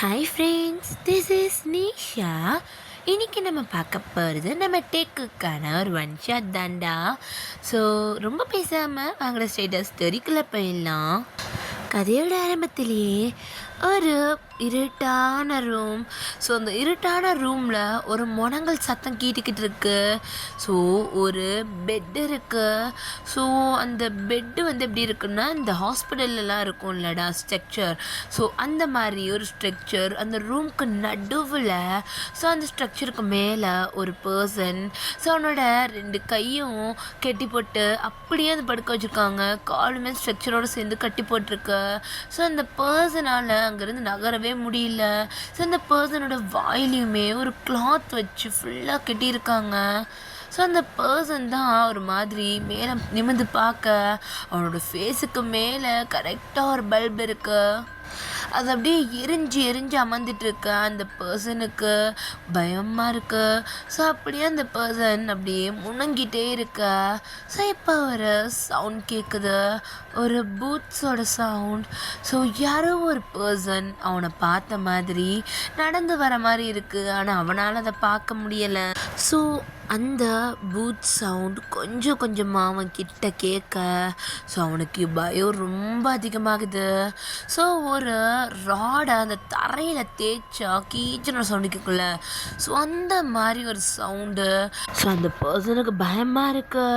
Hi friends, this is Nisha. இன்றைக்கி நம்ம பார்க்க போகிறது நம்ம டேக்குக்கான ஒரு ஒன் ஷாட் தாண்டா. ஸோ ரொம்ப பேசாமல் வாங்குகிற ஸ்டேட்டஸ் ஸ்டோரிக்குள்ளே போயிடலாம். கதையோட ஆரம்பத்திலேயே ஒரு இருட்டான ரூம். ஸோ அந்த இருட்டான ரூமில் ஒரு முனங்கல் சத்தம் கேட்டுக்கிட்டு இருக்கு. ஸோ ஒரு பெட் இருக்குது. ஸோ அந்த பெட்டு எப்படி இருக்குன்னா, இந்த ஹாஸ்பிட்டல்லாம் இருக்கும் இல்லடா ஸ்ட்ரக்சர். ஸோ அந்த மாதிரி ஒரு ஸ்ட்ரக்சர் அந்த ரூமுக்கு நடுவில். ஸோ அந்த ஸ்ட்ரக்சருக்கு மேலே ஒரு பர்சன். ஸோ அவனோட 2 கையும் கட்டி போட்டு அப்படியே அந்த படுக்க வச்சுருக்காங்க. காலுமே ஸ்ட்ரக்சரோடு சேர்ந்து கட்டி போட்டிருக்கு. ஸோ அந்த பர்சனால் அங்கேருந்து நகரவே முடியல. ஸோ அந்த பர்சனோட வாயிலையுமே ஒரு கிளாத் வச்சு ஃபுல்லாக கட்டியிருக்காங்க. ஸோ அந்த பர்சன் தான் ஒரு மாதிரி மேலே நிமிர்ந்து பார்க்க அவனோட ஃபேஸுக்கு மேலே கரெக்டாக ஒரு பல்ப் இருக்குது. அது அப்படியே எரிஞ்சு அமர்ந்துட்டுருக்க அந்த பர்சனுக்கு பயமாக இருக்கு. ஸோ அப்படியே அந்த பர்சன் அப்படியே முணங்கிட்டே இருக்க. ஸோ இப்போ ஒரு சவுண்ட் கேட்குது, ஒரு பூட்ஸோட சவுண்ட். ஸோ யாரோ ஒரு பர்சன் அவனை பார்த்த மாதிரி நடந்து வர மாதிரி இருக்குது. ஆனால் அவனால் அதை பார்க்க முடியலை. ஸோ அந்த பூட் சவுண்ட் கொஞ்சம் கொஞ்சமாக அவன் கிட்ட கேட்க ஸோ அவனுக்கு பயம் ரொம்ப அதிகமாகுது. ஸோ ஒரு ராடை அந்த தரையில் தேய்ச்சா கீச்சன சவுண்டு கேட்கல. ஸோ அந்த மாதிரி ஒரு சவுண்டு. ஸோ அந்த பர்சனுக்கு பயமாக இருக்கு.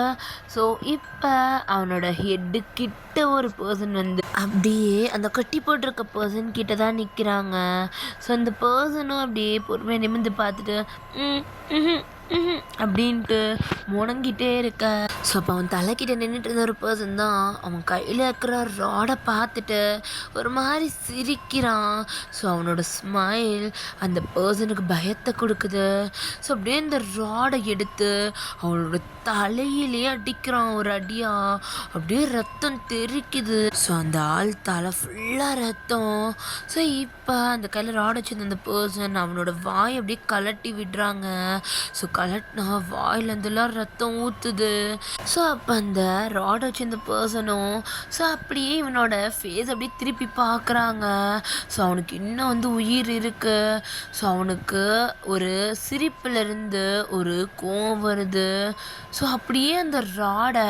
ஸோ இப்போ அவனோட ஹெட்டு கிட்ட ஒரு பர்சன் அப்படியே அந்த கட்டி போட்டிருக்க பர்சன் கிட்ட தான் நிற்கிறாங்க. ஸோ அந்த பர்சனும் அப்படியே பொறுமையாக நிமிர்ந்து பார்த்துட்டு அப்படின்ட்டு முணங்கிட்டே இருக்க. ஸோ அப்போ அவன் தலைக்கிட்ட நின்றுட்டு இருந்த ஒரு பர்சன் தான் அவன் கையில் இருக்கிற ராடை பார்த்துட்டு ஒரு மாதிரி சிரிக்கிறான். ஸோ அவனோட ஸ்மைல் அந்த பர்சனுக்கு பயத்தை கொடுக்குது. ஸோ அப்படியே இந்த ராடை எடுத்து அவனோட தலையிலே அடிக்கிறான் ஒரு அடியா. அப்படியே ரத்தம் தெரிக்குது. ஸோ அந்த ஆள் தலை ஃபுல்லாக ரத்தம். ஸோ இப்போ அந்த கையில் ராடை வச்சிருந்த அந்த பர்சன் அவனோட வாய் அப்படியே கலட்டி விடுறாங்க. ஸோ கலட்டினா வாயிலேருந்துலாம் ரத்தம் ஊற்றுது. ஸோ அப்போ அந்த ராடை வச்சிருந்த பர்சனும் ஸோ அப்படியே இவனோட ஃபேஸ் அப்படியே திருப்பி பார்க்குறாங்க. ஸோ அவனுக்கு இன்னும் உயிர் இருக்குது. ஸோ அவனுக்கு ஒரு சிரிப்புலேருந்து ஒரு கோவம் வருது. ஸோ அப்படியே அந்த ராடை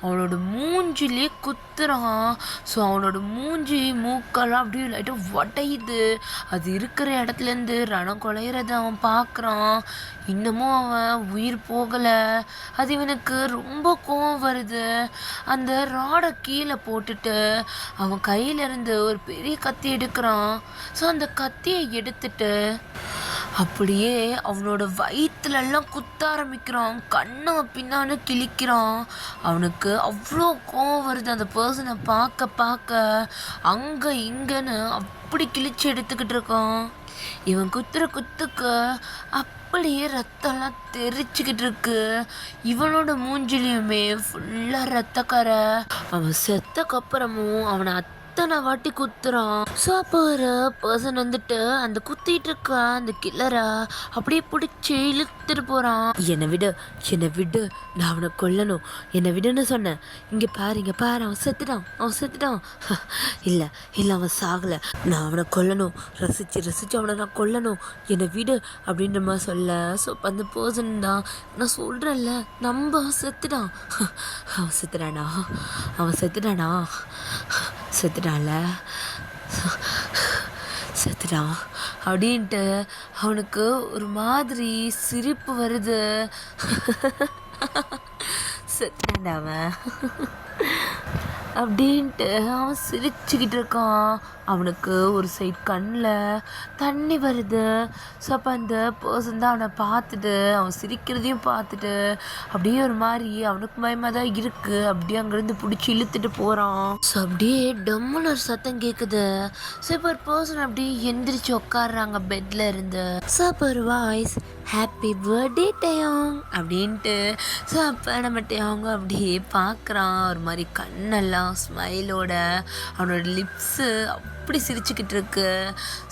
அவனோட மூஞ்சிலே குத்துறான். ஸோ அவனோட மூஞ்சி மூக்கெல்லாம் அப்படியே லைட்டாக உடையுது. அது இருக்கிற இடத்துலேருந்து ரணம் குலையிறத அவன் பார்க்குறான். இன்னமும் அவன் உயிர் போகலை. அது இவனுக்கு ரொம்ப கோவம் வருது. அந்த ராடை கீழே போட்டுட்டு அவன் கையிலேருந்து ஒரு பெரிய கத்தி எடுக்கிறான். ஸோ அந்த கத்தியை எடுத்துட்டு அப்படியே அவனோட வயிற்றுலெல்லாம் குத்த ஆரம்பிக்கிறான். கண்ணை பின்னான்னு கிழிக்கிறான். அவனுக்கு அவ்வளோ கோவம் வருது. அந்த பர்சனை பார்க்க அங்கே இங்கன்னு அப்படி கிழிச்சு எடுத்துக்கிட்டு இருக்கான். இவன் குத்துற குத்துக்கு அப்படியே ரத்தம்லாம் தெரிச்சுக்கிட்டு இருக்கு. இவனோட மூஞ்சிலையுமே ஃபுல்லாக ரத்தக்கரை. அவன் செத்தக்கப்புறமும் அவனை அத்தனை வாட்டி குத்துறான். ஸோ அப்போ ஒரு பர்சன் அந்த குத்திட்டு இருக்க அந்த கில்லரை அப்படியே பிடிச்சி இழுத்துட்டு போகிறான். என்னை விடு, நான் அவனை கொல்லணும், என்னை விடுன்னு சொன்னேன். இங்கே பாரு அவன் செத்துட்டான். இல்லை அவன் சாகலை, நான் அவனை கொல்லணும், ரசிச்சு அவனை நான் கொல்லணும், என்னை விடு அப்படின்ற மாதிரி சொல்ல. ஸோ அந்த பர்சன் தான் நான் சொல்கிறேன்ல, அவன் செத்துட்டான் அப்படின்ட்டு அவனுக்கு ஒரு மாதிரி சிரிப்பு வருது. செத்துட்டான்டா அவன் அப்படின்ட்டு அவன் சிரிச்சுக்கிட்டு இருக்கான். அவனுக்கு ஒரு சைட் கண்ணில் தண்ணி வருது. ஸோ அப்போ அந்த பர்சன் தான் அவனை பார்த்துட்டு அவன் சிரிக்கிறதையும் பார்த்துட்டு அப்படியே ஒரு மாதிரி அவனுக்கு பயமாக தான் இருக்குது. அப்படியே அங்கேருந்து பிடிச்சி இழுத்துட்டு போகிறான். ஸோ அப்படியே டம்முன்னு ஒரு சத்தம் கேட்குது. ஸோ இப்போ ஒரு பர்சன் அப்படியே எந்திரிச்சு உட்காடுறாங்க பெட்டில் இருந்து. ஸோ அப்போ ஒரு வாய்ஸ், ஹாப்பி பர்த்டே டயோங் அப்படின்ட்டு. ஸோ அப்போ நம்ம டயோங்க அப்படியே பார்க்குறான். ஒரு மாதிரி கண்ணெல்லாம் ஸ்மைலோட அவனோட லிப்ஸு அப்படி சிரிச்சுக்கிட்டு இருக்கு.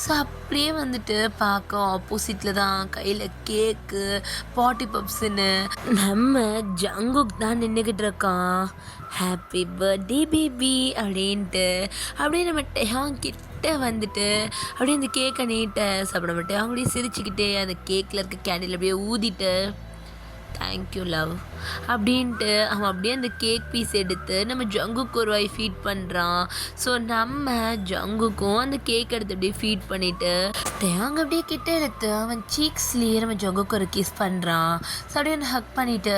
ஸோ அப்படியே வந்துட்டு பார்க்க ஆப்போசிட்டில் தான் கையில் கேக்கு பாட்டி பப்ஸுன்னு நம்ம ஜங்குக் தான் நின்றுக்கிட்டு இருக்கான். ஹாப்பி பர்த்டே பேபி அப்படின்ட்டு அப்படியே நம்ம டெஹாங் கிட்ட வந்துட்டு அப்படியே அந்த கேக்கை நீட்ட சாப்பிட மாட்டேன். அப்படியே சிரிச்சுக்கிட்டே அந்த கேக்கில் இருக்க கேண்டில் அப்படியே ஊதிட்டு தேங்க்யூ லவ் அப்படின்ட்டு அவன் அப்படியே அந்த கேக் பீஸ் எடுத்து நம்ம ஜங்குக்கு ஒரு வாய் ஃபீட் பண்ணுறான். ஸோ நம்ம ஜங்குக்கும் அந்த கேக் எடுத்து அப்படியே ஃபீட் பண்ணிவிட்டு டேங் அப்படியே கிட்ட எடுத்து அவன் சீக்ஸ்லேயே நம்ம ஜங்குக்கு ஒரு கிஸ் பண்ணுறான். ஸோ அப்படியே அவனை ஹக் பண்ணிவிட்டு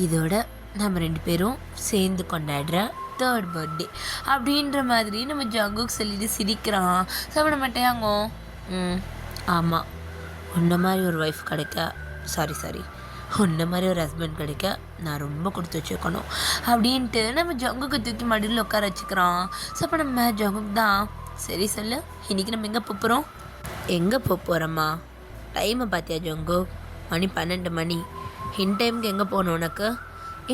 இதோட நம்ம 2 பேரும் சேர்ந்து கொண்டாடுற 3rd பர்த்டே அப்படின்ற மாதிரி நம்ம ஜங்குக்கு சொல்லிட்டு சிரிக்கிறான். ஸோ அப்போ நம்ம டேங்கோ ஆமாம் உன்ன மாதிரி ஒரு ஒய்ஃப் கிடைக்க சாரி உன்ன மாதிரி ஒரு ஹஸ்பண்ட் கிடைக்க நான் ரொம்ப கொடுத்து வச்சுருக்கணும் அப்படின்ட்டு நம்ம ஜங்குக்கு தூக்கி மடியில் உட்கார வச்சுக்கிறான். ஸோ அப்போ நம்ம ஜங்குக்கு தான் சரி சொல்லு இன்றைக்கி நம்ம எங்கே போகிறோம்மா டைமை பார்த்தியா ஜங்கு மணி 12 மணி டைமுக்கு எங்கே போகணும் உனக்கு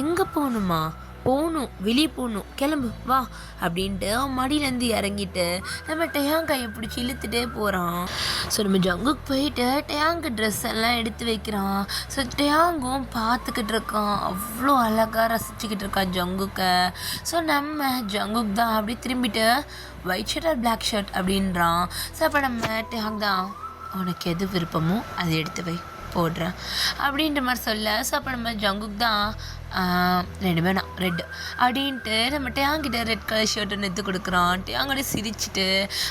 எங்கே போகணுமா போகணும் வெளியே போகணும் கிளம்பு வா அப்படின்ட்டு அவன் மடியிலேருந்து இறங்கிட்டு நம்ம டேயாங் கையை பிடிச்சி இழுத்துட்டே போகிறான். ஸோ நம்ம ஜங்குக்கு போயிட்டு டேயாங்கு ட்ரெஸ் எல்லாம் எடுத்து வைக்கிறான். ஸோ டேயாங்கும் பார்த்துக்கிட்டு இருக்கான், அவ்வளோ அழகாக ரசிச்சுக்கிட்டு இருக்கான் ஜங்குக்கை. ஸோ நம்ம ஜங்குக்கு தான் அப்படியே திரும்பிட்டு white shirt or black shirt அப்படின்றான். ஸோ அப்போ நம்ம டேயாங் தான் உனக்கு எது விருப்பமோ அதை எடுத்து வை போடுறேன் அப்படின்ற மாதிரி சொல்ல. ஸோ அப்போ நம்ம ஜங்குக்கு தான் 2 வேணாம் ரெட் அப்படின்ட்டு நம்ம டேங்கிட்ட ரெட் கலர் ஷர்ட் ஒன்று எடுத்து கொடுக்குறான். டேங்கோட சிரிச்சுட்டு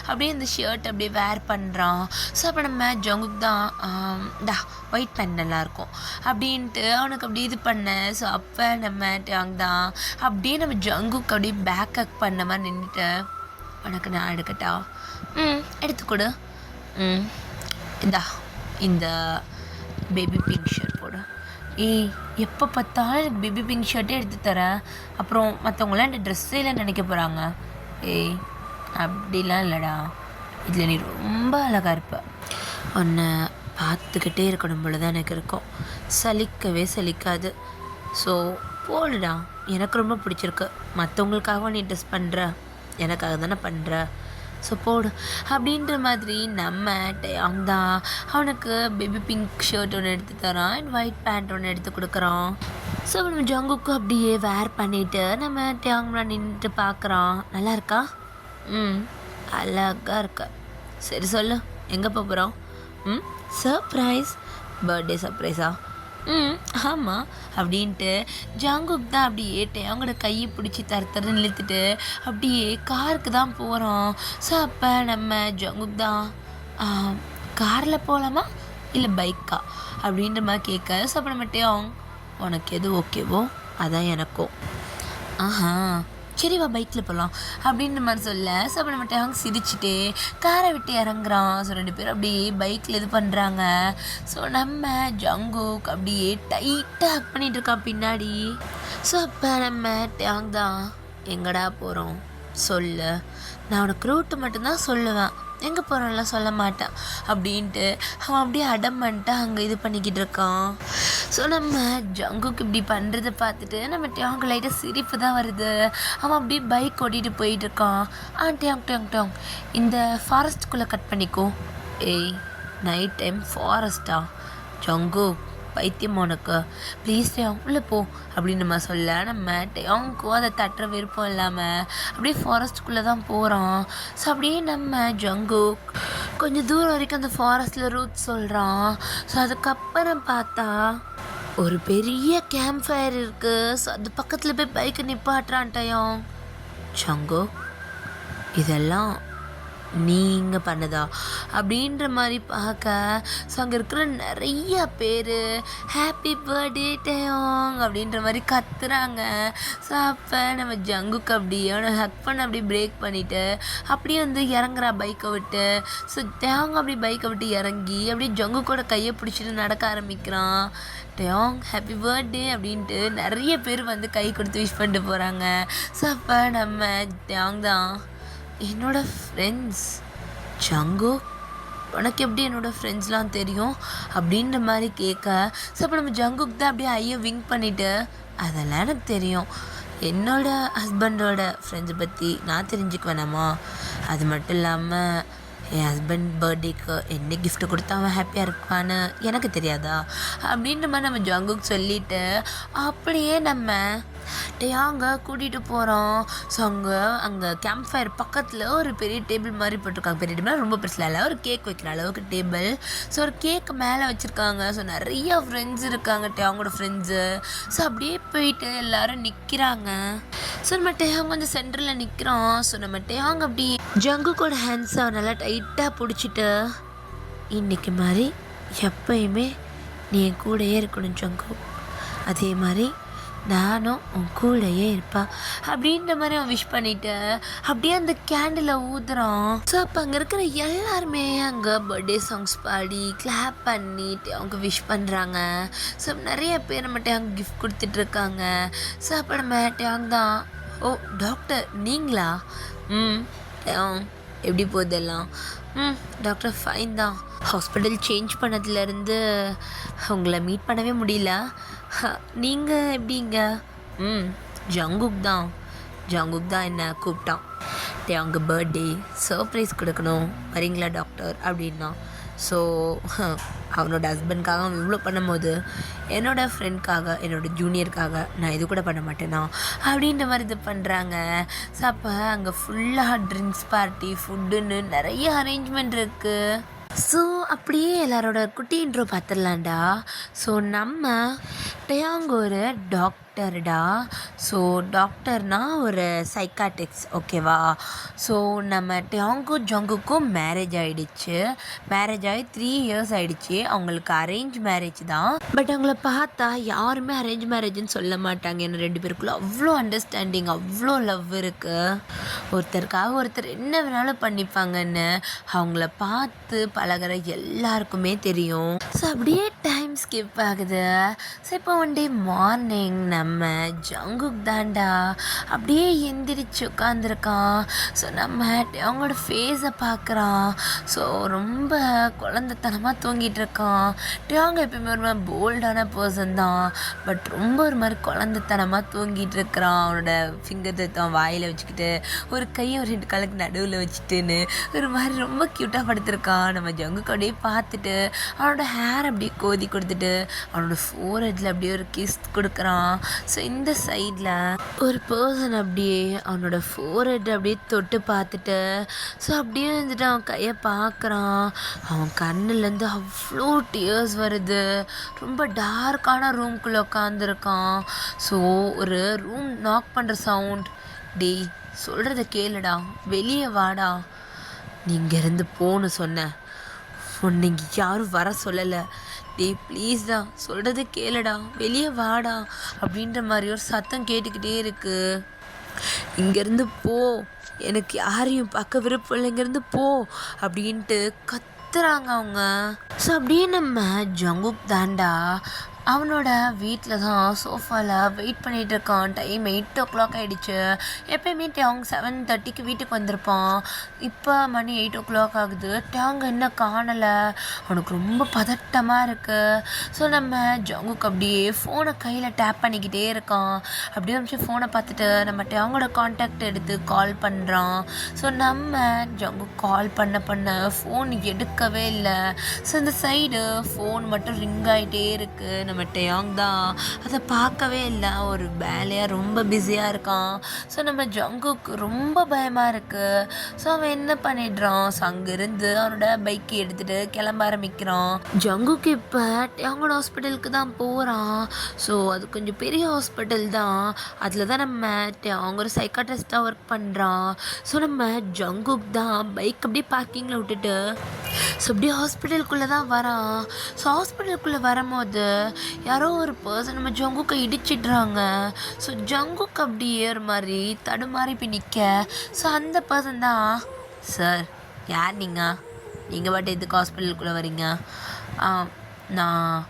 அப்படியே இந்த ஷர்ட் அப்படியே வேர் பண்ணுறான். ஸோ அப்போ நம்ம ஜங்குக்கு தான் ஒயிட் பேண்ட் நல்லாயிருக்கும் அப்படின்ட்டு அவனுக்கு அப்படியே இது பண்ணேன். ஸோ அப்போ நம்ம டேங் தான் அப்படியே நம்ம ஜங்குக்கு அப்படியே பேக் ஹக் பண்ண மாதிரி நின்றுட்டு உனக்கு நான் எடுக்கட்டா எடுத்துக்கொடு இந்த பேபி பிங்க் ஷர்ட் போடு. எப்போ பார்த்தாலும் எனக்கு பேபி பிங்க் ஷர்ட்டே எடுத்து தரேன், அப்புறம் மற்றவங்களாம் இந்த ட்ரெஸ்ஸே இல்லை நினைக்க போகிறாங்க. அப்படிலாம் இல்லைடா, இதில் நீ ரொம்ப அழகாக இருப்ப, உன்னை பார்த்துக்கிட்டே இருக்கணும் போல தான் எனக்கு இருக்கும், சலிக்கவே சலிக்காது. ஸோ போடுடா, எனக்கு ரொம்ப பிடிச்சிருக்கு, மற்றவங்களுக்காகவும் நீ ட்ரெஸ் பண்ணுற, எனக்காக தானே பண்ணுற, ஸோ போடு அப்படின்ற மாதிரி நம்ம டேயாங் தான் அவனுக்கு பேபி பிங்க் ஷர்ட் ஒன்று எடுத்து தரான் அண்ட் ஒயிட் பேண்ட் ஒன்று எடுத்து கொடுக்குறான். ஸோ நம்ம ஜங்குக்கு அப்படியே வேர் பண்ணிவிட்டு நம்ம டேயாங் நின்றுட்டு பார்க்குறான். நல்லா இருக்கா? அழகாக இருக்கா. சரி சொல்லு எங்கே போகிறோம்? சர்ப்ரைஸ், பர்த்டே சர்ப்ரைஸா? ஆமாம் அப்படின்ட்டு ஜங்குக் தான் அப்படியே அவங்களோட கையை பிடிச்சி தரத்துன்னு இழுத்துட்டு அப்படியே காருக்கு தான் போகிறோம். ஸோ அப்போ நம்ம ஜங்குக் தான் காரில் போகலாமா இல்லை பைக்கா அப்படின்ற மாதிரி கேட்க. ஸோ அப்போ நம்ம டேயாங் உனக்கு எது ஓகேவோ அதான் எனக்கும். சரி வா பைக்கில் போகலாம் அப்படின்ற மாதிரி சொல்ல. ஸோ அப்போ நம்ம டேயாங் சிரிச்சுட்டே காரை விட்டு இறங்குறான். ஸோ 2 பேரும் அப்படியே பைக்கில் இது பண்ணுறாங்க. ஸோ நம்ம ஜங்குக் அப்படியே டைட்டாக ஹக் பண்ணிகிட்டு இருக்கான் பின்னாடி. ஸோ அப்போ நம்ம டேயாங் தான் எங்கடா போகிறோம் சொல்லு, நான் உனக்கு ரூட்டு மட்டும்தான் சொல்லுவேன், எங்கே போகிறோம்லாம் சொல்ல மாட்டேன் அப்படின்ட்டு அவன் அப்படியே அடம் பண்ணிட்டு அங்கே இது பண்ணிக்கிட்டு இருக்கான். ஸோ நம்ம ஜங்குக்கு இப்படி பண்ணுறதை பார்த்துட்டு நம்ம டேயாங்கு லைட்டாக சிரிப்பு தான் வருது. அவன் அப்படியே பைக் ஓட்டிகிட்டு போயிட்டுருக்கான். டேயாங் இந்த ஃபாரஸ்ட்டுக்குள்ளே கட் பண்ணிக்கோ. நைட் டைம் ஃபாரஸ்ட்டா ஜங்கு பைத்தியம் உனக்கு, ப்ளீஸ் டேயாங் உள்ளே போ அப்படின்னு நம்ம சொல்ல. நம்ம டேயாங்க்கும் அதை தட்டுற விருப்பம் இல்லாமல் அப்படியே ஃபாரஸ்ட்டுக்குள்ளே தான் போகிறான். ஸோ அப்படியே நம்ம ஜங்குக் கொஞ்சம் தூரம் வரைக்கும் அந்த ஃபாரஸ்ட்டில் ரூட் சொல்கிறான். ஸோ அதுக்கப்புறம் பார்த்தா ஒரு பெரிய கேம்ப் ஃபயர் இருக்குது. ஸோ அது பக்கத்தில் போய் பைக்கை நிப்பாட்டுறான் டேயாங். ஜங்குக் இதெல்லாம் நீங்க பண்ணதா அப்படின்ற மாதிரி பார்க்க. ஸோ அங்கே இருக்கிற நிறைய பேர் ஹாப்பி பர்த்டே டேயாங் அப்படின்ற மாதிரி கத்துறாங்க. ஸோ அப்போ நம்ம ஜங்குக்கு அப்படியே அவனை ஹக் பண்ண அப்படியே பிரேக் பண்ணிவிட்டு அப்படியே வந்து இறங்குறா பைக்கை விட்டு. ஸோ டேயாங் அப்படி பைக்கை விட்டு இறங்கி அப்படியே ஜங்குக்கோட கையை பிடிச்சிட்டு நடக்க ஆரம்பிக்கிறான். டேயாங் ஹாப்பி பர்த்டே அப்படின்ட்டு நிறைய பேர் வந்து கை கொடுத்து விஷ் பண்ணிட்டு போகிறாங்க. ஸோ அப்போ நம்ம டேயாங் தான் என்னோட ஃப்ரெண்ட்ஸ் ஜங்குக் உனக்கு எப்படி என்னோடய ஃப்ரெண்ட்ஸ்லாம் தெரியும் அப்படின்ற மாதிரி கேட்க. ஸோ அப்போ நம்ம ஜங்குக் தான் அப்படியே ஐயோ விங்க் பண்ணிவிட்டு அதெல்லாம் எனக்கு தெரியும், என்னோடய ஹஸ்பண்டோட ஃப்ரெண்ட்ஸை பற்றி நான் தெரிஞ்சுக்க வேணாமா, அது மட்டும் இல்லாமல் என் ஹஸ்பண்ட் பர்த்டேக்கு என்ன கிஃப்ட் கொடுத்தா அவன் ஹாப்பியாக இருப்பான்னு எனக்கு தெரியாதா அப்படின்ற மாதிரி நம்ம ஜங்குக்கு சொல்லிவிட்டு அப்படியே நம்ம டேயாங்க கூட்டிகிட்டு போகிறோம். ஸோ அங்கே கேம்ப் ஃபயர் பக்கத்தில் ஒரு பெரிய டேபிள் மாதிரி போட்டிருக்காங்க. பெரிய டேபிள் ரொம்ப பெருசில் இல்லை, ஒரு கேக் வைக்கிற அளவுக்கு டேபிள். ஸோ ஒரு கேக் மேலே வச்சுருக்காங்க. ஸோ நிறையா ஃப்ரெண்ட்ஸ் இருக்காங்க, டேயாங்கோட ஃப்ரெண்ட்ஸு. ஸோ அப்படியே போயிட்டு எல்லோரும் நிற்கிறாங்க. ஸோ நம்ம டேயாங்க வந்து சென்டரில் நிற்கிறோம். ஸோ நம்ம டேயாங்க அப்படி ஜங்குக்கோட ஹேண்ட்ஸை நல்லா டைட்டாக பிடிச்சிட்டு, இன்றைக்கி மாதிரி எப்பயுமே நீ என் கூடயே இருக்கணும் ஜங்கு, அதே மாதிரி நானும் உன் கூடயே இருப்பேன் அப்படின்ற மாதிரி அவன் விஷ் பண்ணிவிட்டு அப்படியே அந்த கேண்டிலை ஊதுறான். ஸோ அப்போ அங்கே இருக்கிற எல்லாருமே அங்கே பர்த்டே சாங்ஸ் பாடி கிளாப் பண்ணிட்டு அவங்க விஷ் பண்ணுறாங்க. ஸோ நிறைய பேர் நம்மகிட்ட அங்கே கிஃப்ட் கொடுத்துட்ருக்காங்க. ஸோ அப்போ நம்ம தான், ஓ டாக்டர் நீங்களா? எப்படி போகுதெல்லாம்? டாக்டர் ஃபைன் தான். ஹாஸ்பிட்டல் சேஞ்ச் பண்ணதுலேருந்து உங்களை மீட் பண்ணவே முடியல. நீங்கள் எப்படிங்க? ஜங்குக் தான் என்ன கூப்பிட்டான். அவங்க பர்த்டே சர்ப்ரைஸ் கொடுக்கணும், வரீங்களா டாக்டர் அப்படின்னா. ஸோ அவனோட ஹஸ்பண்ட்காக அவன் இவ்வளோ பண்ணும்போது என்னோடய ஃப்ரெண்ட்காக, என்னோடய ஜூனியருக்காக நான் இது கூட பண்ண மாட்டேனா அப்படின்ற மாதிரி இது பண்ணுறாங்க. ஸோ அப்போ அங்கே ஃபுல்லாக ட்ரிங்க்ஸ் பார்ட்டி, ஃபுட்டுன்னு நிறைய அரேஞ்ச்மெண்ட் இருக்குது. ஸோ அப்படியே எல்லாரோட குட்டி இன்ட்ரோ பார்த்துடலாண்டா. ஸோ நம்ம டேயாங் ஒரு டாக்டர்டா. ஸோ டாக்டர்னால் ஒரு சைக்காட்ரிக்ஸ், ஓகேவா? ஸோ நம்ம டேயாங்கும் ஜங்குக்கும் மேரேஜ் ஆகிடுச்சு. மேரேஜ் ஆகி 3 years ஆகிடுச்சு. அவங்களுக்கு அரேஞ்ச் மேரேஜ் தான். பட் அவங்கள பார்த்தா யாருமே அரேஞ்ச் மேரேஜ்னு சொல்ல மாட்டாங்க. ஏன்னா 2 பேருக்குள்ள அவ்வளோ அண்டர்ஸ்டாண்டிங், அவ்வளோ லவ் இருக்குது. ஒருத்தருக்காக ஒருத்தர் என்ன வேணாலும் பண்ணிப்பாங்கன்னு அவங்கள பார்த்து பழகிற எல்லாருக்குமே தெரியும். ஸோ அப்படியே டைம் ஸ்கிப் ஆகுது. ஸோ இப்போ ஒன் டே மார்னிங் நம்ம ஜங்குக் தாண்டா அப்படியே எந்திரிச்சு உட்காந்துருக்கான். ஸோ நம்ம அவங்களோட ஃபேஸை பார்க்குறான். ஸோ ரொம்ப குழந்தைத்தனமாக தூங்கிட்டு இருக்கான். அவங்க எப்பயுமே ஒரு மாதிரி போல்டான பர்சன் தான், பட் ரொம்ப ஒரு மாதிரி குழந்தைத்தனமாக தூங்கிட்டு இருக்கிறான். அவனோட ஃபிங்கர் தத்துவம் வாயில் வச்சுக்கிட்டு, ஒரு கையை ஒரு 2 காலுக்கு நடுவில் வச்சுட்டுன்னு ஒரு மாதிரி ரொம்ப க்யூட்டாக படுத்திருக்கான். நம்ம ஜங்குக்கு அப்படியே பார்த்துட்டு அவனோட ஹேர் அப்படியே கோதி கொடுத்துட்டு அவனோட ஃபோர்ஹெட்டில் அப்படியே ஒரு கிஸ் கொடுக்குறான். ஸோ இந்த சைடில் ஒரு பர்சன் அப்படியே அவனோட ஃபோர்ஹெட் அப்படியே தொட்டு பார்த்துட்டு, ஸோ அப்படியே வந்துட்டு அவன் கையை பார்க்குறான். அவன் கண்ணுலேருந்து அவ்வளோ டியர்ஸ் வருது. ரொம்ப டார்க்கான ரூம்குள்ளே உட்காந்துருக்கான். ஸோ ஒரு ரூம் நாக் பண்ணுற சவுண்ட். டேய் சொல்கிறத கேளுடா, வெளியே வாடா, நீ இங்கேருந்து போன்னு சொன்னேன், உன்னை இங்கே யாரும் வர சொல்லலை. டேய் ப்ளீஸ் தான், சொல்கிறது கேளுடா, வெளியே வாடா அப்படின்ற மாதிரி ஒரு சத்தம் கேட்டுக்கிட்டே இருக்குது. இங்கேருந்து போ, எனக்கு யாரையும் பார்க்க விருப்பம் இல்லை, இங்கேருந்து போ அப்படின்ட்டு கத்துறாங்க அவங்க. ஸோ அப்படியே நம்ம ஜங்குக் தாண்டா அவனோட வீட்டில் தான் சோஃபாவில் வெயிட் பண்ணிகிட்டு இருக்கான். டைம் 8 o'clock ஆகிடுச்சு. எப்போயுமே அவங்க 7:30க்கு வீட்டுக்கு வந்திருப்பான். இப்போ மணி 8 o'clock ஆகுது. அவங்க என்ன காணலை. அவனுக்கு ரொம்ப பதட்டமாக இருக்குது. ஸோ நம்ம ஜங்குக்கு அப்படியே ஃபோனை கையில் டேப் பண்ணிக்கிட்டே இருக்கான். அப்படியே நிமிஷம் ஃபோனை பார்த்துட்டு நம்ம அவங்களோட கான்டாக்ட் எடுத்து கால் பண்ணுறான். ஸோ நம்ம ஜங்குக்கு கால் பண்ண ஃபோன் எடுக்கவே இல்லை. ஸோ இந்த சைடு ஃபோன் மட்டும் ரிங் ஆகிட்டே இருக்குது. நம்ம டேயாங் தான் அதை பார்க்கவே இல்லை, ஒரு வேலையாக ரொம்ப பிஸியாக இருக்கான். ஸோ நம்ம ஜங்குக்கு ரொம்ப பயமாக இருக்குது. ஸோ அவன் என்ன பண்ணிடுறான், ஸோ அங்கேருந்து அவனோட பைக்கை எடுத்துகிட்டு கிளம்ப ஆரம்பிக்கிறான். ஜங்குக்கு இப்போ டேயாங்கோட ஹாஸ்பிட்டலுக்கு தான் போகிறான். ஸோ அது கொஞ்சம் பெரிய ஹாஸ்பிட்டல் தான். அதில் தான் நம்ம டேயாங் ஒரு சைக்காட்ரிஸ்டாக ஒர்க் பண்ணுறான். ஸோ நம்ம ஜங்குக் தான் பைக் அப்படியே பார்க்கிங்கில் விட்டுட்டு ஸோ அப்படியே ஹாஸ்பிட்டலுக்குள்ளே தான் வரான். ஸோ ஹாஸ்பிட்டலுக்குள்ளே வரும்போது யாரோ ஒரு பர்சன் நம்ம ஜங்குக்கை இடிச்சிடுறாங்க. ஸோ ஜங்குக்கு அப்படியே ஒரு மாதிரி தடுமாறி போய் நிற்க, ஸோ அந்த பர்சன் தான், சார் யார் நீங்கள் பாட்டு எதுக்கு ஹாஸ்பிட்டலுக்குள்ளே வரீங்க? நான்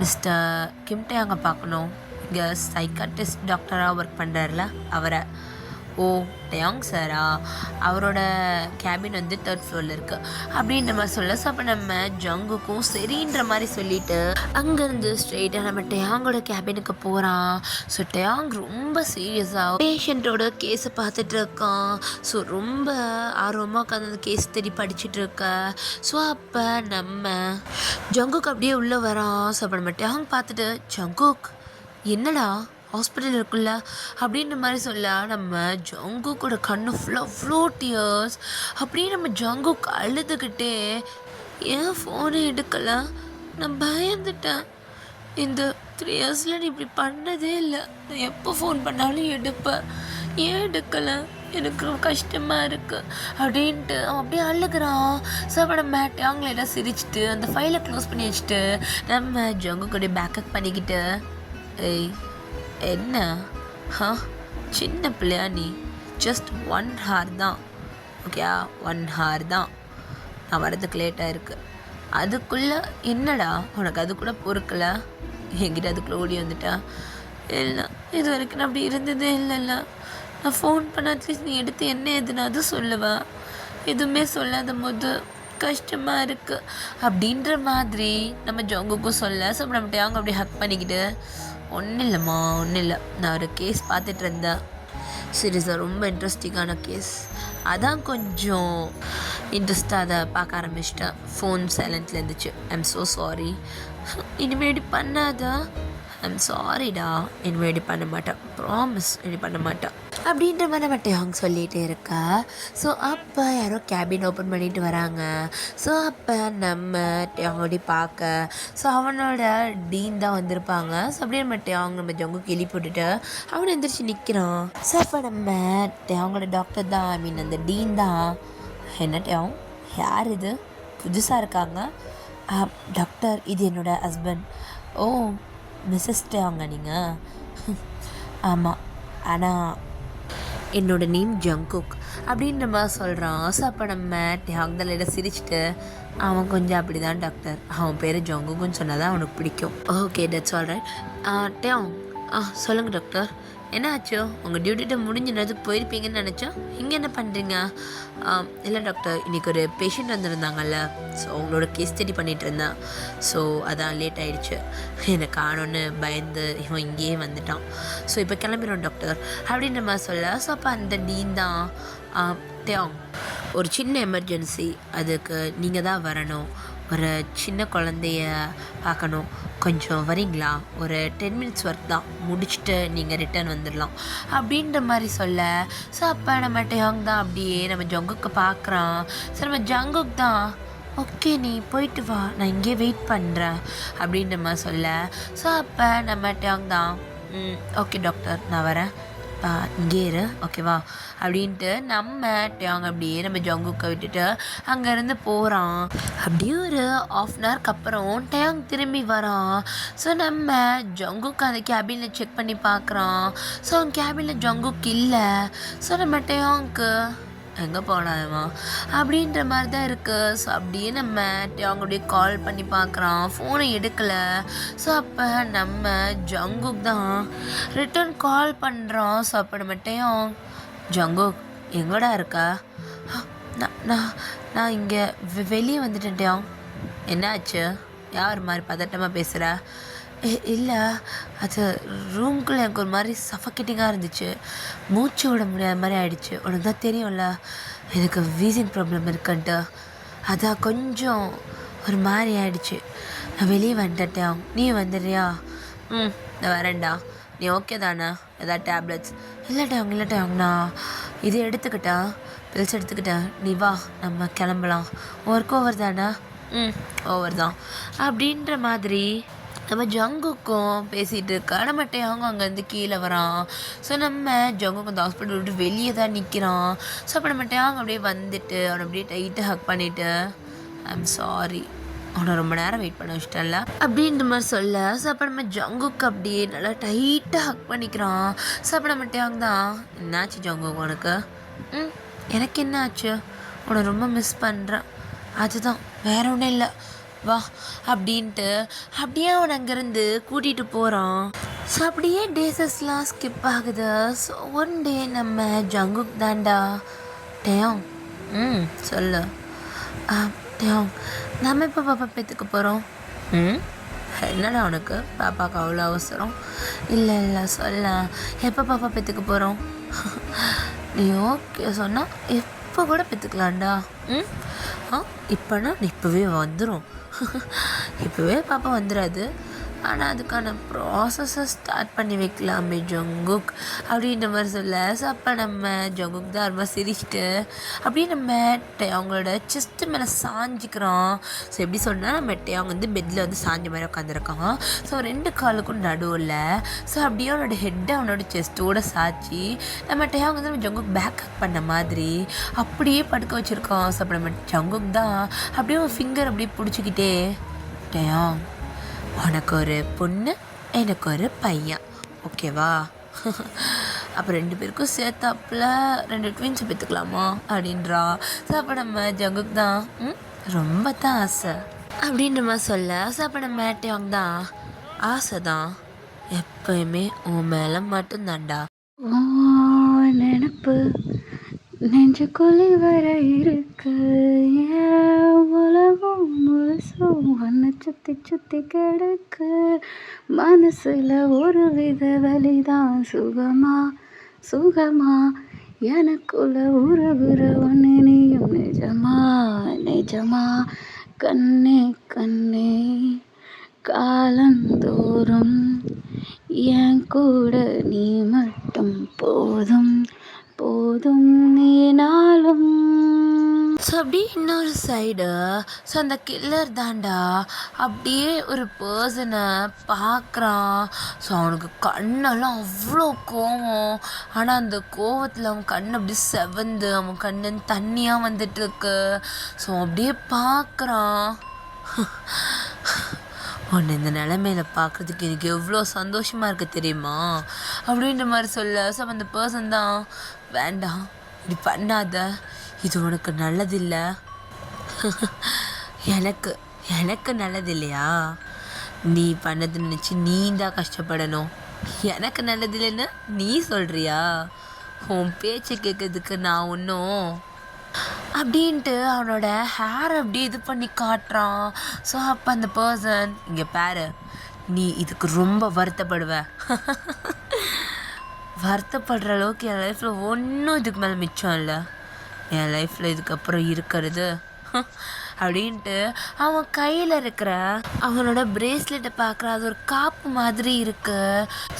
மிஸ்டர் கிம் டேயாங்கை பார்க்கணும், இங்கே சைக்காட்ரிஸ்ட் டாக்டராக ஒர்க் பண்ணுறாருல அவரை. ஓ டயாங் சாரா, அவரோட கேபின் வந்து 3rd ஃப்ளோரில் இருக்குது அப்படின்ற மாதிரி சொல்ல. ஸோ அப்போ நம்ம ஜங்குக்கும் சரின்ற மாதிரி சொல்லிட்டு அங்கேருந்து ஸ்ட்ரெயிட்டாக நம்ம டயாங்கோட கேபினுக்கு போகிறான். ஸோ டயாங் ரொம்ப சீரியஸாக பேஷண்ட்டோட கேஸை பார்த்துட்டு இருக்கான். ஸோ ரொம்ப ஆர்வமாக உட்காந்து அந்த கேஸ் தேடி படிச்சுட்டு இருக்க. ஸோ அப்போ நம்ம ஜங்குக் அப்படியே உள்ளே வரான். ஸோ அப்போ நம்ம டயாங் பார்த்துட்டு ஜங்குக் என்னடா ஹாஸ்பிட்டல் இருக்குல்ல அப்படின்ற மாதிரி சொல்ல நம்ம ஜங்குக்கோட கண்ணு ஃபுல்லாக அவ்வளோ டியர்ஸ். அப்படியே நம்ம ஜங்குக் அழுதுகிட்டே ஏன் ஃபோனை எடுக்கலை, நான் பயந்துட்டேன், இந்த 3 இயர்ஸில் நீ இப்படி பண்ணதே இல்லை, நான் எப்போ ஃபோன் பண்ணாலும் எடுப்பேன், ஏன் எடுக்கலை, எனக்கு ரொம்ப கஷ்டமாக இருக்குது அப்படின்ட்டு அவன் அப்படியே அழுகிறான். ஸோ அப்போ நம்ம டயாங்ல சிரிச்சிட்டு அந்த ஃபைலை க்ளோஸ் பண்ணி வச்சுட்டு நம்ம ஜங்குக்கோடைய பேக்கப் பண்ணிக்கிட்டு ஏய் என்ன சின்ன பிள்ளையா நீ, ஜஸ்ட் 1 hour தான் ஓகே, 1 hour தான், நான் வரதுக்கு லேட்டாக இருக்குது, அதுக்குள்ளே என்னடா உனக்கு அது கூட பொறுக்கலை, என்கிட்ட அதுக்குள்ளே ஓடி வந்துட்டா. இல்லை இது வரைக்கும் நான் அப்படி இருந்ததே இல்லைல்ல, நான் ஃபோன் பண்ண அட்லீஸ்ட் நீ எடுத்து என்ன எதுனா அது சொல்லுவேன், எதுவுமே சொல்லாத போது கஷ்டமாக இருக்குது அப்படின்ற மாதிரி நம்ம ஜங்குக்கும் சொல்ல. ஸோ நம்ம டயாங் அப்படியே ஹக் பண்ணிக்கிட்டு ஒன்றும் இல்லைம்மா ஒன்றும் இல்லை, நான் ஒரு கேஸ் பார்த்துட்டு இருந்தேன், சீரியஸாக ரொம்ப இன்ட்ரெஸ்டிங்கான கேஸ், அதான் கொஞ்சம் இன்ட்ரெஸ்ட்டாக அதை பார்க்க ஆரம்பிச்சிட்டேன், ஃபோன் சைலண்ட்டில் இருந்துச்சு, ஐம் ஸோ சாரி, இனிமேல் பண்ணாதா, ஐம் சாரிடா, இனிமேல் பண்ண மாட்டேன், ப்ராமிஸ் இப்படி பண்ண மாட்டேன் அப்படின்ற மாதிரி நம்ம டயாங் சொல்லிகிட்டே இருக்கா. ஸோ அப்போ யாரோ கேபின் ஓப்பன் பண்ணிட்டு வராங்க. ஸோ அப்போ நம்ம டயாங்கோடி பார்க்க ஸோ அவனோட டீன் தான் வந்திருப்பாங்க. ஸோ அப்படியே நம்ம டயாங் நம்ம ஜங்கு கிளி போட்டுட்டு அவனை எந்திரிச்சு நிற்கிறான். ஸோ அப்போ நம்ம டயாங்கோட டாக்டர் தான், ஐ மீன் அந்த டீன் தான். என்ன டயாங், யார் இது புதுசாக இருக்காங்க? டாக்டர் இது என்னோட ஹஸ்பண்ட். ஓ மிஸ்ஸஸ் டயாங்கா நீங்கள்? ஆமாம், ஆனால் என்னோட நேம் ஜங்குக் அப்படின்ற மாதிரி சொல்கிறான். ஸோ அப்போ நம்ம டயாங் தான் சிரிச்சுட்டு அவன் கொஞ்சம் அப்படி தான் டாக்டர், அவன் பேர் ஜங்குக்குன்னு சொன்னால் தான் அவனுக்கு பிடிக்கும். Okay that's all right. De Jong சொல்லுங்கள் டாக்டர், என்ன ஆச்சு, உங்கள் டியூட்டிகிட்ட முடிஞ்ச நேரத்துக்கு போயிருப்பீங்கன்னு நினச்சோம், இங்கே என்ன பண்ணுறீங்க? இல்லை டாக்டர், இன்றைக்கி ஒரு பேஷண்ட் வந்திருந்தாங்கல்ல, ஸோ அவங்களோட கேஸ் ஸ்டடி பண்ணிகிட்டு இருந்தேன், ஸோ அதான் லேட் ஆகிடுச்சு, எனக்கு காணோன்னு பயந்து இவன் இங்கேயே வந்துட்டான், ஸோ இப்போ கிளம்பிடுவோம் டாக்டர் அப்படின்ற மாதிரி சொல்ல. ஸோ அப்போ அந்த டீன் தான், டயாங் ஒரு சின்ன எமர்ஜென்சி, அதுக்கு நீங்கள் தான் வரணும், ஒரு சின்ன குழந்தைய பார்க்கணும், கொஞ்சம் வரீங்களா, ஒரு 10 minutes ஒர்க் தான், முடிச்சுட்டு நீங்கள் ரிட்டர்ன் வந்துடலாம் அப்படின்ற மாதிரி சொல்ல. ஸோ அப்போ நம்ம டயாங் தான் அப்படியே நம்ம ஜங்குக்கு பார்க்குறான். ஸோ நம்ம ஜங்குக் தான் ஓகே நீ போயிட்டு வா, நான் இங்கே வெயிட் பண்ணுறேன் அப்படின்ற மாதிரி சொல்ல. ஸோ அப்போ நம்ம டயாங் தான் ஓகே டாக்டர் நான் வரேன், இங்கே இரு ஓகேவா அப்படின்ட்டு நம்ம டயாங் அப்படியே நம்ம ஜங்குக்கை விட்டுட்டு அங்கேருந்து போகிறான். அப்படியே ஒரு 1/2 hour அப்புறம் டயாங் திரும்பி வரான். ஸோ நம்ம ஜங்குக்கு அந்த கேபினில் செக் பண்ணி பார்க்குறான். ஸோ அவன் கேபினில் ஜங்குக் இல்லை. ஸோ நம்ம டயாங்க்கு எங்கே போனாமா அப்படின்ற மாதிரி தான் இருக்குது. ஸோ அப்படியே நம்ம டயாங் அப்படியே கால் பண்ணி பார்க்குறான், ஃபோனை எடுக்கலை. ஸோ அப்போ நம்ம ஜங்குக் தான் ரிட்டர்ன் கால் பண்ணுறான். ஸோ அப்போ நம்ம டயாங் ஜங்குக் எங்கடா இருக்கா? நான் நான் இங்கே வெளியே வந்துட்டேன் டயாங். என்னாச்சு, யார் மாதிரி பதட்டமாக பேசுகிற? இல்லை அது ரூம்குள்ளே எனக்கு ஒரு மாதிரி சஃபகேட்டிங்காக இருந்துச்சு, மூச்சு விட முடியாத மாதிரி ஆயிடுச்சு, உனக்கு தான் தெரியும்ல எனக்கு வீசிங் ப்ராப்ளம் இருக்குன்ட்டு, அதான் கொஞ்சம் ஒரு மாதிரி ஆயிடுச்சு, நான் வெளியே வந்துட்டேன், நீ வந்துடுறியா? நான் வரேன்டா, நீ ஓகே தானே? ஏதாவது டேப்லெட்ஸ்? இல்லட்டாங்கண்ணா இது எடுத்துக்கிட்டா, பில்ஸ் எடுத்துக்கிட்டேன், நீ வா நம்ம கிளம்பலாம், ஒர்க் ஓவர் தானே? ஓவர் தான் அப்படின்ற மாதிரி நம்ம ஜங்குக்கும் பேசிகிட்டு இருக்கா. நம்ம டயாங் அங்கேருந்து கீழே வரான். ஸோ நம்ம ஜங்குக்கு அந்த ஹாஸ்பிட்டல் விட்டு வெளியே தான் நிற்கிறான். ஸோ அப்போ நம்ம டயாங் அப்படியே வந்துட்டு அவனை அப்படியே டைட்டாக ஹக் பண்ணிவிட்டு ஐம் சாரி அவனை ரொம்ப நேரம் வெயிட் பண்ண வச்சிட்டேன்ல அப்படின்ற மாதிரி சொல்ல. ஸோ அப்போ நம்ம ஜங்குக்கு அப்படியே நல்லா டைட்டாக ஹக் பண்ணிக்கிறான். ஸோ அப்போ நம்ம டயாங் தான் என்னாச்சு ஜங்குக்கு உனக்கு? எனக்கு என்ன ஆச்சு, உன்னை ரொம்ப மிஸ் பண்ணுறேன், அதுதான் வேற ஒன்றும் இல்லை, வா அப்படின்ட்டு அப்படியே அவன் அங்கேருந்து கூட்டிகிட்டு போகிறான். ஸோ அப்படியே டேஸஸ்லாம் ஸ்கிப் ஆகுது. ஸோ ஒன் டே நம்ம ஜங்குக் தாண்டா டேயோங் சொல்லு டேயோங் நம்ம இப்போ பாப்பா பெற்றுக்க போகிறோம். என்னடா உனக்கு பாப்பாவுக்கு அவ்வளோ அவசரம்? இல்லை இல்லை சொல்ல, எப்போ பாப்பா பெற்றுக்க போகிறோம்? நீ ஓகே சொன்னால் எப்போ கூட பெற்றுக்கலாம்டா. இப்போனா இப்போவே வந்துடும். இப்போவே பாப்பா வந்துடாது, ஆனால் அதுக்கான ப்ராசஸை ஸ்டார்ட் பண்ணி வைக்கலாமே ஜங்குக் அப்படின்ற மாதிரி சொல்ல. ஸோ அப்போ நம்ம ஜங்குக் தான் ரொம்ப சிரிச்சுட்டு அப்படியே நம்ம அவங்களோட செஸ்ட்டு மேலே சாஞ்சிக்கிறோம். ஸோ எப்படி சொன்னால் நம்ம அவங்க வந்து பெட்டில் வந்து சாஞ்ச மாதிரி உட்காந்துருக்கான். ஸோ 2 காலுக்கும் நடுவில் ஸோ அப்படியே அவனோட ஹெட்டை அவனோட செஸ்ட்டோடு சாய்ச்சி நம்ம அவங்க வந்து நம்ம ஜங்குக் பேக் அப் பண்ண மாதிரி அப்படியே படுக்க வச்சுருக்கோம். ஸோ அப்போ நம்ம ஜங்குக் தான் அப்படியே ஒரு ஃபிங்கர் அப்படியே பிடிச்சிக்கிட்டே டேயாங் உனக்கு ஒரு பொண்ணு எனக்கு ஒரு பையன் ஓகேவா? அப்போ 2 பேருக்கும் சேர்த்தாப்புல 2 ட்வின்ஸை பெற்றுக்கலாமா அப்படின்றா. ஸோ அப்போ நம்ம ஜங்குக் தான் ரொம்ப தான் ஆசை அப்படின்ற மாதிரி சொல்ல. ஸோ அப்போ நம்ம டேயாங் தான் ஆசை தான் எப்பயுமே உன் மேலே மட்டும்தான்டா. நினப்பு நெஞ்சுக்குழி வர இருக்கு, உலகம் முழுசும் ஒன்றை சுற்றி சுற்றி கிடக்கு, மனசில் ஒரு வித வலிதான் சுகமா சுகமா, எனக்குள்ள உருகுற ஒன்று நீயும் நிஜமா நிஜமா, கண்ணே கண்ணே காலந்தோறும் என் கூட நீ மட்டும் போதும் போதும் நீனாலும். ஸோ அப்படியே இன்னொரு சைடு ஸோ அந்த கில்லர் தாண்டா அப்படியே ஒரு பர்சனை பார்க்குறான். ஸோ அவனுக்கு கண்ணெல்லாம் அவ்வளோ கோவம். ஆனால் அந்த கோவத்தில் அவன் கண் அப்படியே செவந்து அவன் கண்ணு தண்ணியாக வந்துட்டுருக்கு. ஸோ அப்படியே பார்க்குறான். உன்னை இந்த நிலமையில பார்க்குறதுக்கு எனக்கு எவ்வளோ சந்தோஷமாக இருக்குது தெரியுமா அப்படின்ற மாதிரி சொல்ல. ஸோ அந்த பர்சன் தான் வேண்டாம் இப்படி பண்ணாத, இது உனக்கு நல்லதில்லை. எனக்கு எனக்கு நல்லதில்லையா? நீ பண்ணது நினச்சி நீ தான் கஷ்டப்படணும். எனக்கு நல்லதில்லைன்னு நீ சொல்கிறியா? உன் பேச்சை கேட்கறதுக்கு நான் ஒன்றும் அப்படின்ட்டு அவனோட ஹேர் அப்படியே இது பண்ணி காட்டுறான். ஸோ அப்போ அந்த பர்சன் இங்கே பாரு, நீ இதுக்கு ரொம்ப வருத்தப்படுவ. வருத்தப்படுற அளவுக்கு என் லைஃப்பில் ஒன்றும் இதுக்கு மேலே மிச்சம் இல்லை. என் லைஃப்பில் இதுக்கப்புறம் இருக்கிறது அப்படின்ட்டு அவன் கையில் இருக்கிற அவனோட பிரேஸ்லெட்டை பார்க்குற அது ஒரு காப்பு மாதிரி இருக்கு.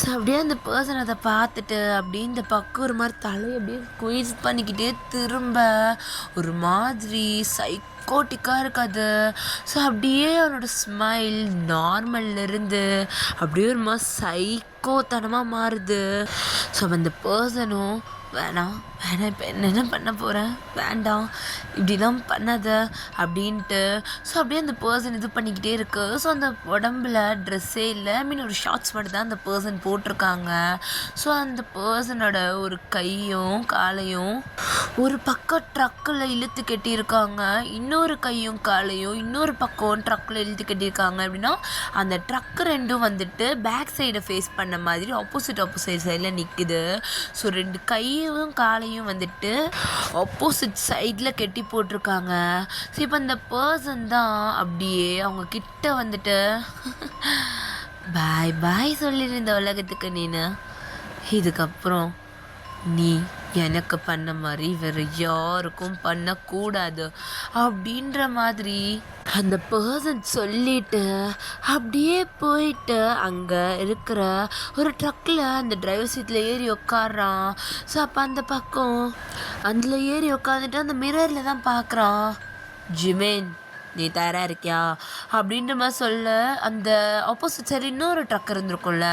ஸோ அப்படியே அந்த பர்சன் அதை பார்த்துட்டு அப்படியே இந்த பக்கம் ஒரு மாதிரி தலையை அப்படியே குயிஸ் பண்ணிக்கிட்டே திரும்ப ஒரு மாதிரி சைக்கோட்டிக்காக இருக்காது. ஸோ அப்படியே அவனோட ஸ்மைல் நார்மல்லேருந்து அப்படியே ஒரு மாதிரி சைக்கோத்தனமாக மாறுது. ஸோ அந்த பர்சனும் வேணாம் வேணாம் இப்போ என்ன பண்ண போகிறேன், வேண்டாம் இப்படிலாம் பண்ணாத அப்படின்ட்டு ஸோ அப்படியே அந்த பர்சன் இது பண்ணிக்கிட்டே இருக்கு. ஸோ அந்த உடம்புல ட்ரெஸ்ஸே இல்லை, ஒரு ஷார்ட்ஸ் மட்டும் தான் அந்த பர்சன் போட்டிருக்காங்க. ஸோ அந்த பர்சனோட ஒரு கையும் காலையும் ஒரு பக்கம் ட்ரக்கில் இழுத்து கட்டியிருக்காங்க, இன்னொரு கையும் காலையும் இன்னொரு பக்கம் ட்ரக்கில் இழுத்து கட்டியிருக்காங்க. அப்படின்னா அந்த ட்ரக்கு ரெண்டும் வந்துட்டு பேக் சைடை ஃபேஸ் பண்ண மாதிரி ஆப்போசிட் சைடில் நிற்குது. ஸோ 2 கையும் காலையும் வந்துட்டு ஆப்போசிட் சைடில் கட்டி போட்டிருக்காங்க. ஸோ இப்போ அந்த பர்சன் தான் அப்படியே அவங்க கிட்ட வந்துட்டு பாய் பாய் சொல்லியிருந்த உலகத்துக்கு நீனு, இதுக்கப்புறம் நீ எனக்கு பண்ண மாதிரி வேறு யாருக்கும் பண்ணக்கூடாது அப்படின்ற மாதிரி அந்த பர்சன் சொல்லிட்டு அப்படியே போயிட்டு அங்கே இருக்கிற ஒரு ட்ரக்கில் அந்த டிரைவர் சீட்டில் ஏறி உட்காடுறான். ஸோ அப்போ அந்த பக்கம் அதில் ஏறி உட்காந்துட்டு அந்த மிரரில் தான் பார்க்குறான், ஜிமேன் நீ தயாராக இருக்கியா அப்படின்ற மாதிரி சொல்ல. அந்த ஆப்போசிட் சைடு இன்னொரு ட்ரக் இருந்திருக்கும்ல,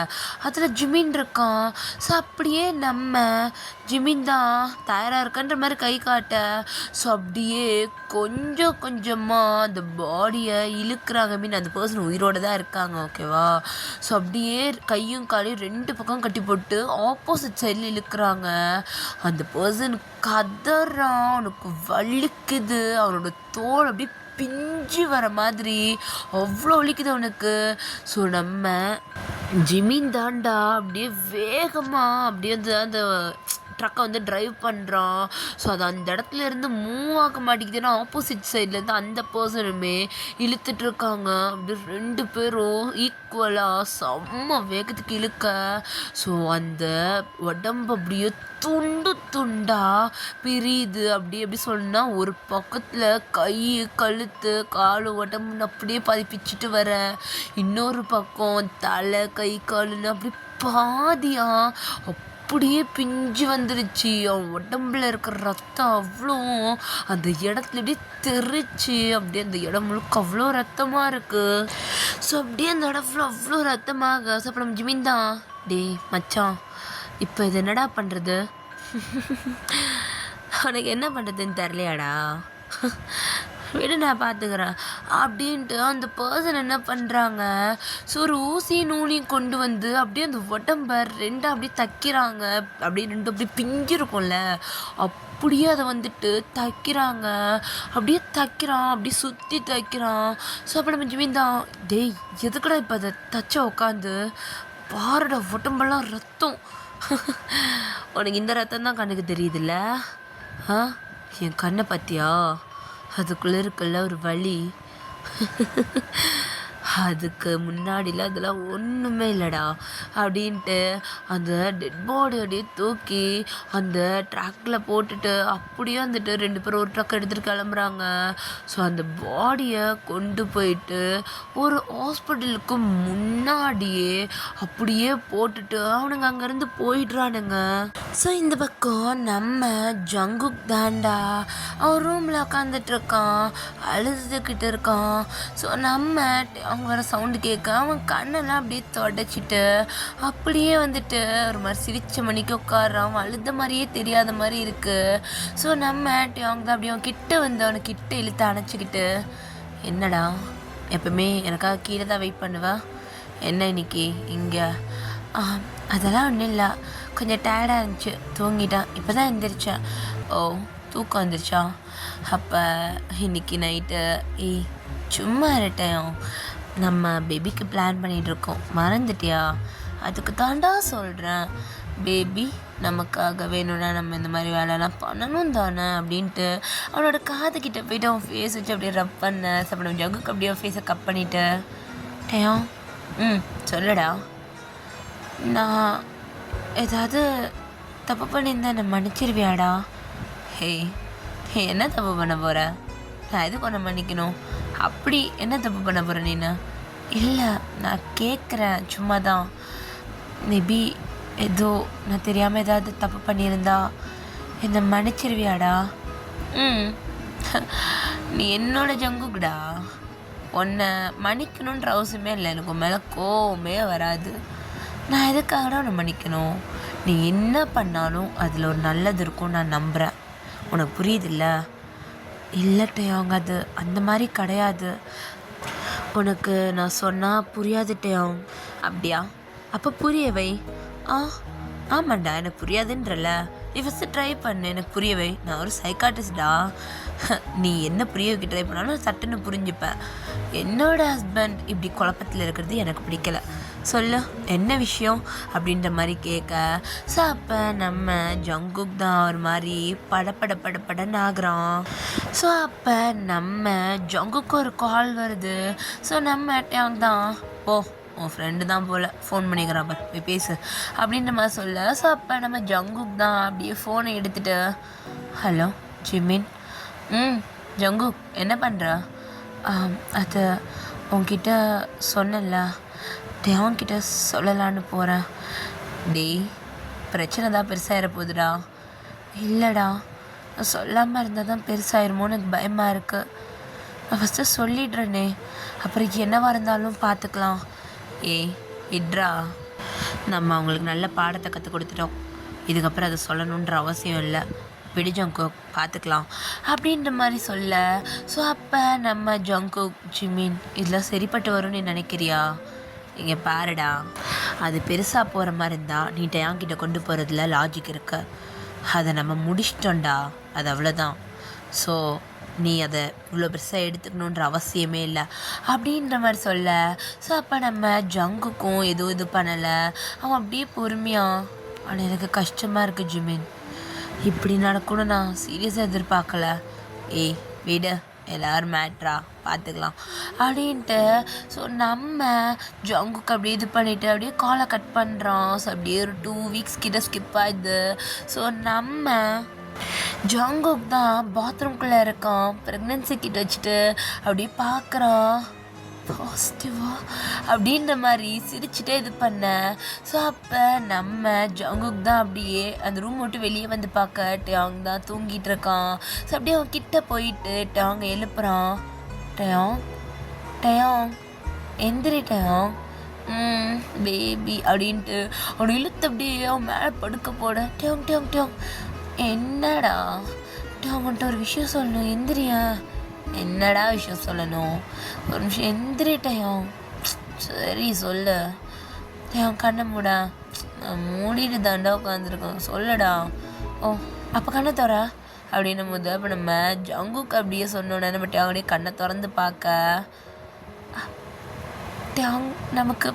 அதில் ஜிமின் இருக்கான். ஸோ அப்படியே நம்ம ஜிமின் தான் தயாராக இருக்கன்ற மாதிரி கை காட்ட. ஸோ அப்படியே கொஞ்சம் கொஞ்சமாக அந்த பாடியை இழுக்கிறாங்க. அந்த பர்சன் உயிரோடு தான் இருக்காங்க ஓகேவா. ஸோ அப்படியே கையும் காலையும் 2 பக்கம் கட்டி போட்டு ஆப்போசிட் சைடில் இழுக்கிறாங்க. அந்த பர்சன் கதறான், அவனுக்கு வலிக்குது, அவனோட தோல் அப்படியே பிஞ்சு வர மாதிரி அவ்வளோ வலிக்குது அவனுக்கு. ஸோ நம்ம ஜிமின் தாண்டா அப்படியே வேகமாக அப்படியே அந்த ட்ரக்கை வந்து ட்ரைவ் பண்ணுறான். ஸோ அது அந்த இடத்துல இருந்து மூவ் ஆக மாட்டேங்குதுன்னா ஆப்போசிட் சைட்லேருந்து அந்த பர்சனுமே இழுத்துட்ருக்காங்க. அப்படி 2 பேரும் ஈக்குவலாக செம்ம வேகத்துக்கு இழுக்க ஸோ அந்த உடம்பு அப்படியே துண்டு துண்டா பிரியுது. எப்படி சொல்லணும்னா ஒரு பக்கத்தில் கை கழுத்து கால் உடம்புன்னு அப்படியே பதிப்பிச்சுட்டு வர, இன்னொரு பக்கம் தலை கை காலுன்னு அப்படி பாதியா அப்படியே பிஞ்சு வந்துருச்சு. அவன் உடம்புல இருக்கிற ரத்தம் அவ்வளோ அந்த இடத்துல அப்படியே தெரிச்சு அப்படியே அந்த இடம் முழுக்க அவ்வளோ ரத்தமாக இருக்குது. ஸோ அப்படியே அந்த இடம் ஃபுல்லாக அவ்வளோ ரத்தமாக. ஸோ அப்போ நம்ம ஜிமின் தான், டே மச்சான் இப்போ இது என்னடா பண்ணுறது, உனக்கு என்ன பண்ணுறதுன்னு தெரியலையாடா, விடு நான் பார்த்துக்கிறேன் அப்படின்ட்டு அந்த பர்சன் என்ன பண்ணுறாங்க. ஸோ ஒரு ஊசி நூலையும் கொண்டு வந்து அப்படியே அந்த உடம்ப 2 அப்படியே தைக்கிறாங்க. அப்படியே 2 அப்படியே பிஞ்சிருக்கும்ல அப்படியே அதை வந்துட்டு தைக்கிறாங்க. அப்படியே தைக்கிறான், அப்படியே சுற்றி தைக்கிறான். ஸோ அப்போ நம்ம ஜிமின் தான், டேய் எதுக்குடா இப்போ அதை தச்ச உட்காந்து பாருடா உடம்பெல்லாம் ரத்தம், உனக்கு இந்த ரத்தம் தான் கண்ணுக்கு தெரியுதுல்ல, என் கண்ணை பார்த்தியா, அதுக்குள்ளே இருக்குல்ல ஒரு வலி, அதுக்கு முன்னாடிலாம் அதெல்லாம் ஒன்றுமே இல்லைடா அப்படின்ட்டு அந்த டெட் பாடி அப்படியே தூக்கி அந்த ட்ராக்கில் போட்டுட்டு அப்படியே வந்துட்டு 2 பேரும் ஒரு ட்ரக் எடுத்துகிட்டு கிளம்புறாங்க. ஸோ அந்த பாடியை கொண்டு போயிட்டு ஒரு ஹாஸ்பிட்டலுக்கு முன்னாடியே அப்படியே போட்டுட்டு அவனுங்க அங்கேருந்து போயிடுறானுங்க. ஸோ இந்த பக்கம் நம்ம ஜங்குக் தாண்டா அவன் ரூமில் உட்காந்துட்டு இருக்கான், அழுதுகிட்டு இருக்கான். ஸோ நம்ம அவங்க வர சவுண்டு கேட்க அவன் கண்ணெல்லாம் அப்படியே தொடச்சிட்டு அப்படியே வந்துட்டு ஒரு மாதிரி சிரிச்ச மணிக்கு உட்காடுறான். அவன் அழுத மாதிரியே தெரியாத மாதிரி இருக்குது. ஸோ நம்ம அவங்க தான் அப்படியே அவன் கிட்ட வந்து அவனை கிட்ட இழுத்து அணைச்சிக்கிட்டு, என்னடா எப்பவுமே எனக்காக கீழே தான் வெயிட் பண்ணுவா, என்ன இன்னைக்கு இங்கே, அதெல்லாம் ஒன்றும் இல்லை, கொஞ்சம் டயர்டாக இருந்துச்சு தூங்கிட்டான், இப்போ தான் எழுந்திரிச்சேன். ஓ தூக்கம் வந்துருச்சா, அப்போ இன்னைக்கு நைட்டு சும்மா இருட்டேன், நம்ம பேபிக்கு பிளான் பண்ணிகிட்ருக்கோம் மறந்துட்டியா, அதுக்கு தாண்டா சொல்கிறேன், பேபி நமக்காக வேணும்னா நம்ம இந்த மாதிரி வேலைலாம் பண்ணணும் தானே அப்படின்ட்டு அவனோட காதுகிட்ட போய்ட்டு அவன் ஃபேஸ் வச்சு அப்படியே ரப் பண்ண. சாப்பிட ஜங்குக்கு அப்படியே அவன் ஃபேஸை கட் பண்ணிவிட்டு, டேயா சொல்லடா, நான் ஏதாவது தப்பு பண்ணியிருந்தா என்னை மன்னிச்சிருவியாடா, ஹே என்ன தப்பு பண்ண போகிற, நான் எதுக்கு ஒன்று மன்னிக்கணும், அப்படி என்ன தப்பு பண்ண போகிற நீನು, இல்லை நான் கேட்குறேன் சும்மா தான், மேபி ஏதோ நான் தெரியாமல் ஏதாவது தப்பு பண்ணியிருந்தா என்னை மன்னிச்சிருவியாடா. நீ என்னோட ஜங்குக்குடா, உன்னை மன்னிக்கணுன்ற அவசியமே இல்லை, எனக்கு உன் மேலே கோவமே வராது, நான் எதுக்காகடா உன்னை மன்னிக்கணும், நீ என்ன பண்ணாலும் அதில் ஒரு நல்லது இருக்கும் நான் நம்புகிறேன், உனக்கு புரியுதில்ல. இல்லட்டையாங்க அது அந்த மாதிரி கிடையாது, உனக்கு நான் சொன்னால் புரியாதுட்டையாங். அப்படியா, அப்போ புரியவை. ஆமாண்டா எனக்கு புரியாதுன்றல, நீ ஃபஸ்ட்டு ட்ரை பண்ணு, எனக்கு புரியவை, நான் ஒரு சைக்காட்டிஸ்டா, நீ என்ன புரிய வைக்க ட்ரை பண்ணாலும் சட்டுன்னு புரிஞ்சுப்பேன். என்னோட ஹஸ்பண்ட் இப்படி குழப்பத்தில் இருக்கிறது எனக்கு பிடிக்கல, சொல்லு என்ன விஷயம் அப்படின்ற மாதிரி கேட்க. ஸோ அப்போ நம்ம ஜங்குக் தான் ஒரு மாதிரி படன்னு ஆகுறான். ஸோ அப்போ நம்ம ஜங்குக்கு ஒரு கால் வருது. ஸோ நம்ம டேங் தான், ஓ உன் ஃப்ரெண்டு தான் போல் ஃபோன் பண்ணிக்கிறான் பார் போய் பேசு அப்படின்ற மாதிரி சொல்ல. ஸோ அப்போ நம்ம ஜங்குக் தான் அப்படியே ஃபோனை எடுத்துகிட்டு, ஹலோ ஜிமின், ஜங்குக் என்ன பண்ணுற, அது உன்கிட்ட சொன்னல, தேவன்கிட்ட சொல்லலான்னு போகிறேன். டேய் பிரச்சனை தான் பெருசாகிட போகுதுடா. இல்லைடா நான் சொல்லாமல் இருந்தால் தான் பெருசாயிருமோன்னு எனக்கு பயமாக இருக்குது, நான் ஃபஸ்ட்டு சொல்லிடுறேனே, அப்புறம் என்னவாக இருந்தாலும் பார்த்துக்கலாம். இட்ரா, நம்ம அவங்களுக்கு நல்ல பாடத்தை கற்றுக் கொடுத்துட்டோம், இதுக்கப்புறம் அதை சொல்லணுன்ற அவசியம் இல்லை, விடுஜங்குக் பார்த்துக்கலாம் அப்படின்ற மாதிரி சொல்ல. ஸோ அப்போ நம்ம ஜங்குக், ஜிமின் இதெல்லாம் சரிப்பட்டு வரும்னு நீ நினைக்கிறியா, இங்கே பாருடா, அது பெருசாக போகிற மாதிரி இருந்தால் நீ டேங்கிட்ட கொண்டு போகிறதுல லாஜிக் இருக்கு, அதை நம்ம முடிச்சிட்டோண்டா, அது அவ்வளோதான். ஸோ நீ அதை இவ்வளோ பெருசாக எடுத்துக்கணுன்ற அவசியமே இல்லை அப்படின்ற மாதிரி சொல்ல. ஸோ அப்போ நம்ம ஜங்குக்கும் எதுவும் இது பண்ணலை. அவன் அப்படியே பொறுமையாக, ஆனால் எனக்கு கஷ்டமாக இருக்குது ஜிமின், இப்படி நடக்கணும் நான் சீரியஸாக எதிர்பார்க்கல. ஏய் விடு, எல்லோரும் மேட்ரா பார்த்துக்கலாம் அப்படின்ட்டு. ஸோ நம்ம ஜங்குக்கு அப்படியே இது பண்ணிவிட்டு அப்படியே காலை கட் பண்ணுறான். ஸோ அப்படியே ஒரு 2 வீக்ஸ் கிட்ட ஸ்கிப் ஆயிடுது. ஸோ நம்ம ஜங்குக் தான் பாத்ரூம்குள்ளே இருக்கான், ப்ரெக்னென்சி கிட்ட வச்சுட்டு அப்படியே பார்க்குறான். பாசிட்டிவா அப்படின்ற மாதிரி சிரிச்சுட்டே இது பண்ணேன். ஸோ அப்போ நம்ம ஜங்குக் தான் அப்படியே அந்த ரூம் விட்டு வெளியே வந்து பார்க்க டயாங் தான் தூங்கிட்டு இருக்கான். ஸோ அப்படியே அவன் கிட்ட போயிட்டு டயாங் எழுப்புறான். டயாங் டயாங் எந்திரி டயாங், பேபி அப்படின்ட்டு அவனை இழுத்து அப்படியே அவன் மேலே படுக்க போட. டயாங் டயாங் டயாங் என்னடா அவன்கிட்ட ஒரு விஷயம் சொல்லணும், எந்திரியா. என்னடா விஷயம் சொல்லணும், ஒரு நிமிஷம் எந்திரிட்டேன். சரி சொல்லு. டேன் கண்ணை மூடா. நான் மூடிட்டு தாண்டா உட்காந்துருக்கேன், சொல்லுடா. ஓ அப்போ கண்ணை தோற அப்படின்னும் போது அப்போ நம்ம ஜங்குக்கு அப்படியே சொன்னோன்னே நம்ம டேங்கோடைய கண்ணை திறந்து பார்க்க, டேங் நமக்கு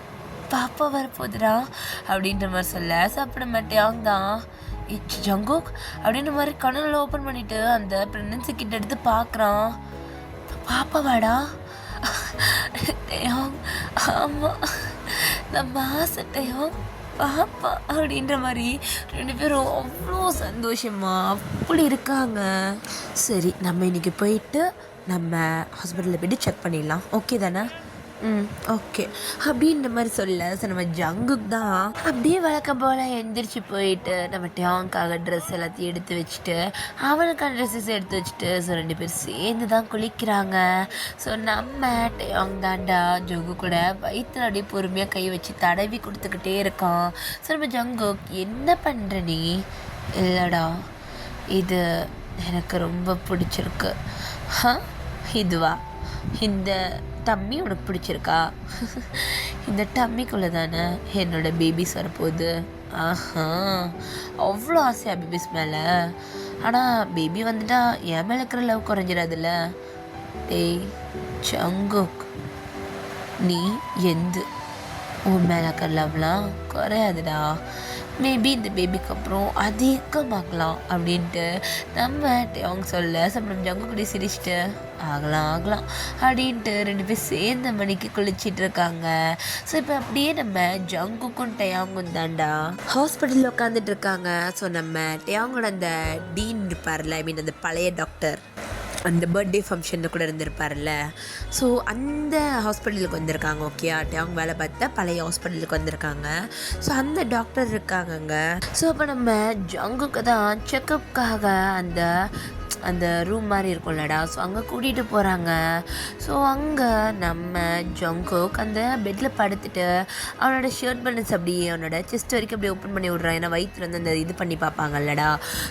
பாப்பா வரப்போகுதுடா அப்படின்ற மாதிரி சொல்ல. ஸோ அப்போ நம்ம டேங் தான் ஜங்குக் அப்படின்ற மாதிரி கண்ணனில் ஓப்பன் பண்ணிவிட்டு அந்த ப்ரெக்னன்சி கிட்ட எடுத்து பார்க்குறான். பாப்பாவாடா? டேயாங் ஆமாம், நம்ம ஆசை டேயாங் பாப்பா அப்படின்ற மாதிரி 2 பேரும் அவ்வளோ சந்தோஷமா அப்படி இருக்காங்க. சரி நம்ம இன்றைக்கி போயிட்டு நம்ம ஹாஸ்பிட்டலில் போய்ட்டு செக் பண்ணிடலாம், ஓகே தானே? ஓகே அப்படின்ற மாதிரி சொல்ல. ஸோ நம்ம ஜங்குக் தான் அப்படியே வழக்கம் போல் எந்திரிச்சு போயிட்டு நம்ம டேங்காக ட்ரெஸ் எல்லாத்தையும் எடுத்து வச்சுட்டு அவனுக்கான ட்ரெஸ்ஸஸ் எடுத்து வச்சுட்டு ஸோ 2 பேர் சேர்ந்து தான் குளிக்கிறாங்க. ஸோ நம்ம டேங் தாண்டா ஜங்கு கூட வயிற்றுல அப்படியே பொறுமையாக கை வச்சு தடவி கொடுத்துக்கிட்டே இருக்கான். ஸோ நம்ம ஜங்குக் என்ன பண்ணுற நீ? இல்லைடா இது எனக்கு ரொம்ப பிடிச்சிருக்கு. இதுவா, இந்த டம்மி உனக்கு பிடிச்சிருக்கா? இந்த டம்மிக்குள்ளே தானே என்னோடய பேபிஸ் வரப்போகுது. ஆஹா அவ்வளோ ஆசையா பேபிஸ் மேலே? ஆனால் பேபி வந்துட்டா என் மேலே இருக்கிற லவ் குறைஞ்சிடாதுல்ல? டேய் ஜங்குக், நீ உன் மேலே இருக்கிற லவ்லாம் குறையாதுடா. மேபி இந்த பேபிக்கு அப்புறம் அதிகமாகலாம் அப்படின்ட்டு நம்ம அவங்க சொல்ல. நம்ம ஜங்கு கூட சிரிச்சிட்டு ஆகலாம் அப்படின்ட்டு 2 பேர் சேர்ந்த மணிக்கு குளிச்சிட்டு இருக்காங்க. ஸோ இப்போ அப்படியே நம்ம ஜங்குக்கும் டயாங்கும் தாண்டா ஹாஸ்பிட்டலில் உட்காந்துட்டு இருக்காங்க. ஸோ நம்ம டயாங்கோட அந்த டீன் இருப்பார்ல, ஐ மீன் அந்த பழைய டாக்டர், அந்த பர்த்டே ஃபங்க்ஷனில் கூட இருந்திருப்பார்ல, ஸோ அந்த ஹாஸ்பிட்டலுக்கு வந்திருக்காங்க. ஓகே அவங்க வேலை பார்த்த பழைய ஹாஸ்பிட்டலுக்கு வந்திருக்காங்க. ஸோ அந்த டாக்டர் இருக்காங்கங்க. ஸோ அப்போ நம்ம ஜங்குக்கு தான் செக்கப்புக்காக அந்த ரூம் மாதிரி இருக்கும்லடா, ஸோ அங்கே கூட்டிகிட்டு போகிறாங்க. ஸோ அங்கே நம்ம ஜங்குக் அந்த பெட்டில் படுத்துட்டு அவனோட ஷர்ட் பட்டன்ஸ் அப்படியே அவனோட செஸ்ட் வரைக்கும் அப்படியே ஓப்பன் பண்ணி விட்றான். ஏன்னா வயிற்றுல வந்து அந்த இது பண்ணி பார்ப்பாங்கல்லடா,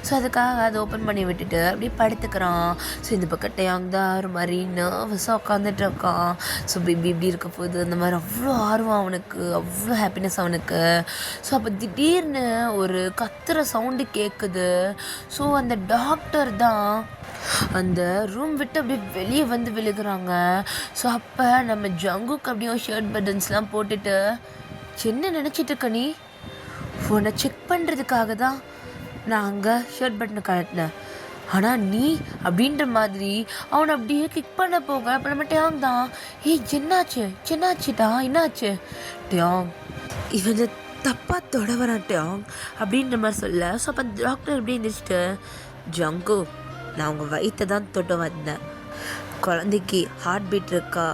ஸோ அதுக்காக அதை ஓப்பன் பண்ணி விட்டுட்டு அப்படியே படுத்துக்கிறான். ஸோ இந்த பக்கம் டயாங் தான் ஒரு மாதிரி நர்வஸாக உட்காந்துட்டு இருக்கான். ஸோ பேபி இப்படி இருக்க போகுது அந்த மாதிரி அவ்வளோ ஆர்வம் அவனுக்கு, அவ்வளோ ஹாப்பினஸ் அவனுக்கு. ஸோ அப்போ திடீர்னு ஒரு கத்துற சவுண்டு கேட்குது. ஸோ அந்த டாக்டர் தான் அந்த ரூம் விட்டு அப்படியே வெளியே வந்து விழுகிறாங்க. ஸோ அப்போ நம்ம ஜங்குக்கு அப்படியே ஷர்ட் பட்டன்ஸ்லாம் போட்டுட்டு, என்ன நினச்சிட்டு இருக்க நீ? உன்னை செக் பண்ணுறதுக்காக தான் நான் அங்கே ஷர்ட் பட்டனை கழட்டினேன், ஆனால் நீ அப்படின்ற மாதிரி அவனை அப்படியே கிக் பண்ண போக அப்போ நம்ம டயாங் தான் என்னாச்சுடா என்னாச்சு டயாங், இவன் தப்பாக தொட வரான் டயாங் அப்படின்ற மாதிரி சொல்ல. ஸோ அப்போ டாக்டர் எப்படி இருந்துச்சுட்டு, ஜங்கு நான் உங்கள் வயிற்றை தான் தொட்டு வந்தேன், குழந்தைக்கு ஹார்ட் பீட் இருக்கா,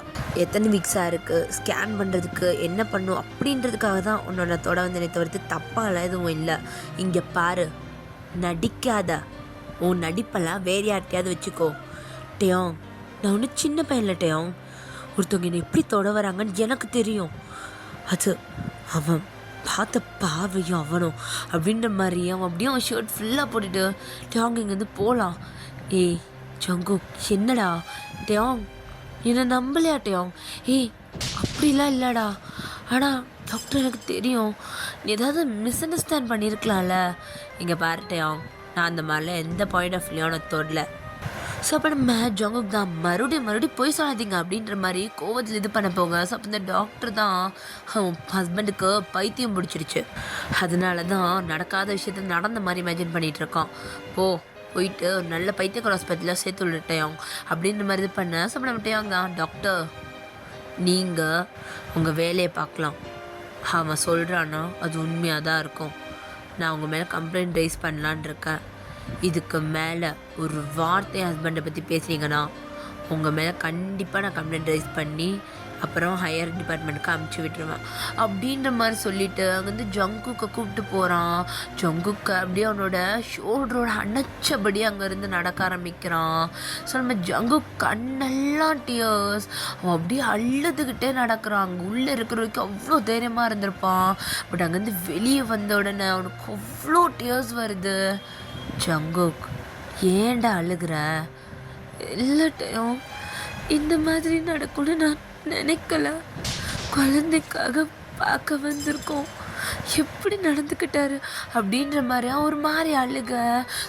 எத்தனை வீக்ஸாக இருக்குது, ஸ்கேன் பண்ணுறதுக்கு என்ன பண்ணும் அப்படின்றதுக்காக தான் உன்னோட தொட வந்தேனே தவிர்த்து தப்பாலாம் எதுவும் இல்லை. இங்கே பாரு, நடிக்காத, உன் நடிப்பெல்லாம் வேறு யார்கிட்டையாவது வச்சுக்கோ டயாங். நான் ஒன்றும் சின்ன பையன்ல டயாங், ஒருத்தவங்க என்னை எப்படி தொட வராங்கன்னு எனக்கு தெரியும். அது அவன் பார்த்த பார்வையும் அவனும் அப்படின்ற மாதிரி அவன் அப்படியே அவன் ஷர்ட் ஃபுல்லாக போட்டுட்டு டயாங் இங்கேருந்து போகலாம். ஏய் ஜங்கு என்னடா டயாங், என்னை நம்பலையா டயாங்? ஏய் அப்படிலாம் இல்லைடா, ஆனால் டாக்டர் எனக்கு தெரியும் நீ ஏதாவது மிஸ் அண்டர்ஸ்டாண்ட் பண்ணியிருக்கலாம்ல. இங்கே பாரு டயாங், நான் அந்த மாதிரிலாம் எந்த பாயிண்ட் ஆஃப் வியூவும் நான் தொடல. ஸோ அப்போ நம்ம ஜங்குக் தான் மறுபடியும் போய் சொல்லாதீங்க அப்படின்ற மாதிரி கோவத்தில் இது பண்ண போங்க. ஸோ அப்போ இந்த டாக்டர் தான் ஹஸ்பண்டுக்கு பைத்தியம் பிடிச்சிருச்சு, அதனால தான் நடக்காத விஷயத்த நடந்த மாதிரி இமேஜின் பண்ணிகிட்டு இருக்கான். போயிட்டு ஒரு நல்ல பைத்தியக்கார ஹாஸ்பிட்டலில் சேர்த்து விட்டுட்டேன் அப்படின்ற மாதிரி இது பண்ண. ஸோ அப்போ நம்ம டேயாங் தான், டாக்டர் நீங்கள் உங்கள் வேலையை பார்க்கலாம், அவன் சொல்கிறான்னா அது உண்மையாக தான் இருக்கும், நான் உங்கள் மேலே கம்ப்ளைண்ட் ரைஸ் பண்ணலான் இருக்கேன், இதுக்கு மேலே ஒரு வார்த்தை ஹஸ்பண்டை பற்றி பேசுனீங்கன்னா உங்கள் மேலே கண்டிப்பாக நான் கம்ப்ளைண்ட் ரைஸ் பண்ணி அப்புறம் ஹையர் டிபார்ட்மெண்ட்டுக்கு அமுச்சு விட்டுருவேன் அப்படின்ற மாதிரி சொல்லிவிட்டு அங்கேருந்து ஜங்குக்கை கூப்பிட்டு போகிறான். ஜங்குக்கை அப்படியே அவனோட ஷோல்டரோட அணைச்சபடி அங்கேருந்து நடக்க ஆரம்பிக்கிறான். ஸோ நம்ம ஜங்குக் கண்ணெல்லாம் டியர்ஸ், அவன் அப்படியே அழுதுகிட்டே நடக்கிறான். அங்கே உள்ளே இருக்கிற வரைக்கும் அவ்வளோ தைரியமாக இருந்திருப்பான். பட் அங்கேருந்து வெளியே வந்த உடனே அவனுக்கு அவ்வளோ டியர்ஸ் வருது. ஜங்குக் ஏன்டா அழுகிற? இல்லட்டையும் இந்த மாதிரி நடக்கும்னு நான் நினைக்கல, குழந்தைக்காக பார்க்க வந்திருக்கோம், எப்படி நடந்துக்கிட்டாரு அப்படின்ற மாதிரி ஒரு மாதிரி அழுக.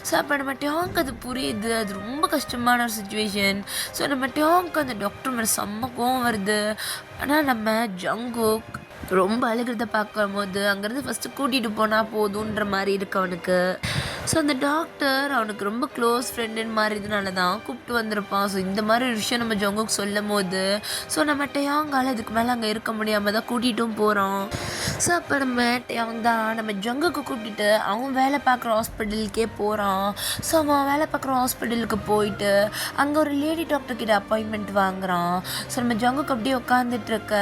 ஸோ அப்போ நம்ம டேங்க் அது புரியுது, அது ரொம்ப கஷ்டமான ஒரு சுச்சுவேஷன். ஸோ நம்ம டேங்க் அந்த டாக்டர் மேலே செம்ம கோவம் வருது. ஆனால் நம்ம ஜங்குக் ரொம்ப அழுகிறத பார்க்கும் போது அங்கேருந்து ஃபஸ்ட்டு கூட்டிகிட்டு போனால் போதுன்ற மாதிரி இருக்கு அவனுக்கு. ஸோ அந்த டாக்டர் அவனுக்கு ரொம்ப க்ளோஸ் ஃப்ரெண்டுன்னு மாதிரி இதனால தான் கூப்பிட்டு வந்திருப்பான். ஸோ இந்த மாதிரி ஒரு விஷயம் நம்ம ஜங்குக்கு சொல்லும் போது ஸோ நம்ம டேயாங்கால் இதுக்கு மேலே அங்கே இருக்க முடியாமல் தான் கூட்டிகிட்டும் போகிறோம். ஸோ அப்போ நம்ம டேயாங் தான் நம்ம ஜங்குக்கு கூப்பிட்டுட்டு அவன் வேலை பார்க்குற ஹாஸ்பிட்டலுக்கே போகிறான். ஸோ அவன் வேலை பார்க்குற ஹாஸ்பிட்டலுக்கு போயிட்டு அங்கே ஒரு லேடி டாக்டர்கிட்ட அப்பாயின்மெண்ட் வாங்குகிறான். ஸோ நம்ம ஜங்குக்கு அப்படியே உட்காந்துட்ருக்க.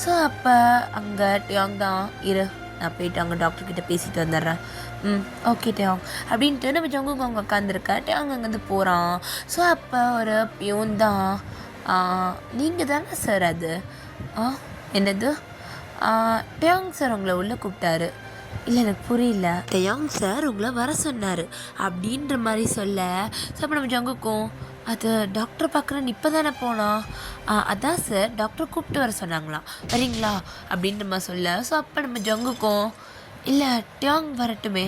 ஸோ அப்போ அங்கே டேயாங் தான், இரு நான் போயிட்டு அங்கே டாக்டர்கிட்ட பேசிட்டு வந்துடுறேன். ஓகே டேயாங் அப்படின்ட்டு நம்ம ஜங்குக்கு அங்கே உட்காந்துருக்க. டேயாங் அங்கேருந்து போகிறான். ஸோ அப்போ ஒரு பியூன் தான், நீங்கள் தானே சார் அது? என்னது? டேயாங் சார் உங்களை உள்ளே கூப்பிட்டாரு. இல்லை எனக்கு புரியல. டேயாங் சார் உங்களை வர சொன்னார் அப்படின்ற மாதிரி சொல்ல. ஸோ அப்போ நம்ம ஜங்குக்கும், அது டாக்டர் பார்க்குறேன்னு இப்போ தானே போனா? அதான் சார் டாக்டர் கூப்பிட்டு வர சொன்னாங்களா, வரீங்களா அப்படின்ற மாதிரி சொல்ல. ஸோ அப்போ நம்ம ஜங்குக்கும், இல்லை டேயாங் வரட்டுமே.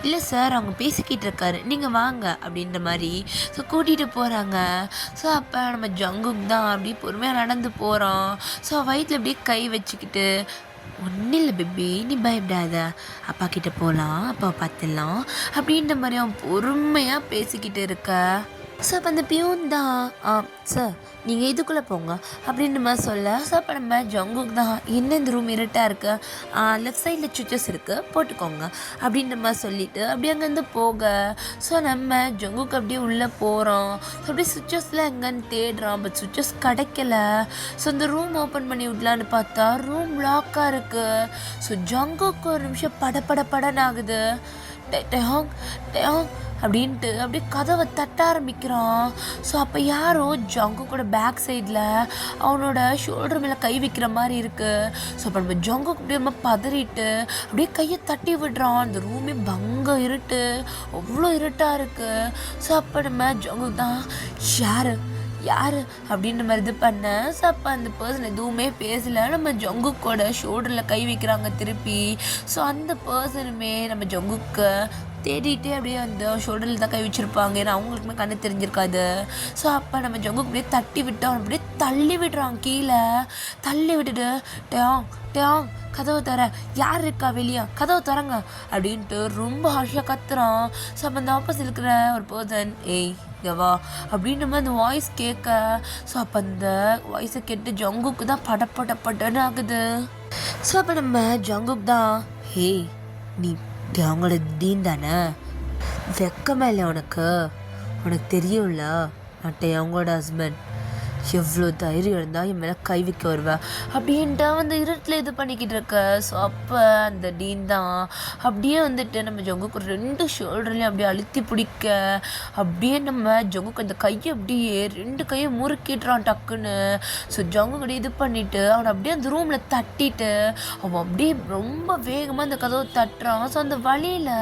இல்லை சார் அவங்க பேசிக்கிட்டு இருக்காரு, நீங்கள் வாங்க அப்படின்ற மாதிரி ஸோ கூட்டிகிட்டு போகிறாங்க. ஸோ அப்போ நம்ம ஜங்குக் தான் அப்படியே பொறுமையாக நடந்து போகிறோம். ஸோ வயிற்றில் அப்படியே கை வச்சுக்கிட்டு, ஒன்றும் இல்லை பேபி நீ பயப்படாத, அப்பா கிட்டே போகலாம், அப்பாவை பார்த்துடலாம் அப்படின்ற மாதிரி அவன் பொறுமையாக பேசிக்கிட்டு இருக்க. ஸோ அப்போ அந்த பியூன் தான், சார் நீங்கள் இதுக்குள்ளே போங்க அப்படின்ற மாதிரி சொல்ல. ஸோ அப்போ நம்ம ஜங்குக் தான், என்ன இந்த ரூம் இருட்டாக இருக்குது, லெஃப்ட் சைடில் சுவிச்சஸ் இருக்குது போட்டுக்கோங்க அப்படின்ற மாதிரி சொல்லிவிட்டு அப்படியே அங்கேருந்து போக. ஸோ நம்ம ஜங்குக் அப்படியே உள்ளே போகிறோம். ஸோ அப்படியே சுவிச்சஸ்லாம் எங்கேன்னு தேடுறான். பட் சுவிச்சஸ் கிடைக்கல. ஸோ அந்த ரூம் ஓப்பன் பண்ணி விடலான்னு பார்த்தா ரூம் லாக்காக இருக்குது. ஸோ ஜங்குக்கு ஒரு நிமிஷம் படன்னு ஆகுது. டேயாங் அப்படின்ட்டு அப்படியே கதவை தட்ட ஆரம்பிக்கிறான். ஸோ அப்போ யாரோ ஜங்குக்கோட பேக் சைடில் அவனோட ஷோல்டர் மேலே கை வைக்கிற மாதிரி இருக்குது. ஸோ அப்போ நம்ம ஜங்குக்கு அப்படியே நம்ம பதறிட்டு அப்படியே கையை தட்டி விடுறான். அந்த ரூமே பங்க இருட்டு, அவ்வளோ இருட்டாக இருக்குது. ஸோ அப்போ நம்ம ஜங்குக்கு தான், யார் அப்படின்ற மாதிரி இது பண்ண. ஸோ அப்போ அந்த பர்சன் எதுவுமே பேசலை. நம்ம ஜங்குக்கோட ஷோல்டரில் கை வைக்கிறாங்க திருப்பி. ஸோ அந்த பர்சனுமே நம்ம ஜங்குக்கு தேடிட்டே அப்படியே அந்த ஷோல்டரில் தான் கை வச்சுருப்பாங்க, ஏன்னா அவங்களுக்குமே கண்ணு தெரிஞ்சிருக்காது. ஸோ அப்போ நம்ம ஜங்குக்கு அப்படியே தட்டி விட்டு அவன் அப்படியே தள்ளி விடுறான் கீழே. தள்ளி விட்டுட்டு, டேயாங் கதவை தர, யார் இருக்கா வெளியே, கதவை தரங்க அப்படின்ட்டு ரொம்ப ஹாஷியாக கத்துறான். ஸோ அப்போ அந்த ஆப்போசிட் இருக்கிற ஒரு பர்சன், ஏய் வா அப்படின்ற மாதிரி அந்த வாய்ஸ் கேட்க. ஸோ அப்போ அந்த வாய்ஸை கேட்டு ஜங்குக்கு தான் படன்னு ஆகுது. ஸோ அப்போ நம்ம ஜங்குக் தான், ஹே நீ அவங்களோட டீன் தானே, வெக்கமே இல்லை உனக்கு தெரியும்ல நான் அவங்களோட ஹஸ்பண்ட், எவ்வளோ தைரியம் இருந்தால் என் மேலே கை வைக்க வருவேன் அப்படின்ட்டு வந்து இருட்டில் இது பண்ணிக்கிட்டு இருக்க. ஸோ அப்போ அந்த டீன் தான் அப்படியே வந்துட்டு நம்ம ஜங்குக்கு 2 ஷோல்டர்லையும் அப்படியே அழுத்தி பிடிக்க. அப்படியே நம்ம ஜங்குக்கு அந்த கையை அப்படியே 2 கையை முறுக்கிட்டுறான் டக்குன்னு. ஸோ ஜங்குக்கு இது பண்ணிவிட்டு அவனை அப்படியே அந்த ரூமில் தட்டிட்டு அவன் அப்படியே ரொம்ப வேகமாக அந்த கதவை தட்டுறான். ஸோ அந்த வழியில்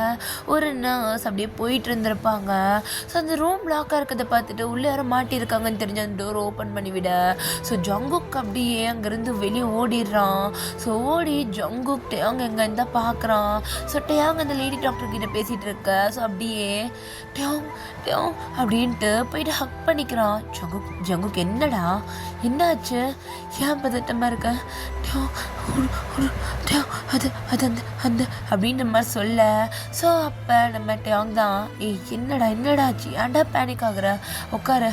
ஒரு நர்ஸ் அப்படியே போயிட்டு இருந்திருப்பாங்க. ஸோ அந்த ரூம் லாக்காக இருக்கிறத பார்த்துட்டு உள்ளே யாரும் மாட்டியிருக்காங்கன்னு தெரிஞ்ச அந்த டோர் ஓப்பன் பண்ணிவிட. ஸோ ஜங்குக் அப்படியே அங்கேருந்து வெளியே ஓடிடுறான். ஸோ ஓடி ஜங்குக் டேயாங் எங்கே இருந்தால் பார்க்குறான். ஸோ டேயாங் அந்த லேடி டாக்டர் கிட்ட பேசிகிட்டு இருக்க. ஸோ அப்படியே டேயாங் டேயாங் அப்படின்ட்டு போயிட்டு ஹக் பண்ணிக்கிறான். ஜங்குக் என்னடா என்னாச்சு, ஏன் பதட்டமாக இருக்க? அது அது அந்த அந்த அப்படின்ற மாதிரி சொல்ல. ஸோ அப்போ நம்ம டேயாங் தான், என்னடாச்சு, ஏன்டா பேனிக் ஆகுற, உட்கார.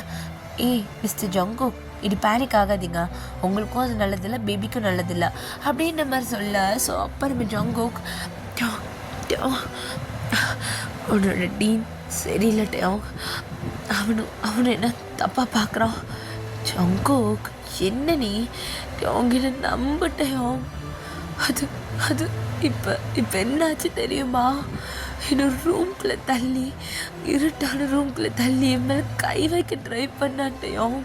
மிஸ்டர் ஜங்குக், இது பேனிக் ஆகாதீங்க, உங்களுக்கும் அது நல்லதில்லை, பேபிக்கும் நல்லதில்லை அப்படின்ற மாதிரி சொல்ல. ஸோ அப்போ நம்ம ஜங்குக் உன்னோட டீன் சரியில்லை டேயாங், அவனு என்ன தப்பாக பார்க்குறான். ஜங்குக் என்ன நீ டேயாங்கிட்ட நம்ப டேயாங், அது இப்போ என்னாச்சு தெரியுமா? என்னோட ரூம்குள்ளே தள்ளி, இருட்டான ரூம்குள்ளே தள்ளி என் மேலே கை வைக்க ட்ரை பண்ணாட்டையும்.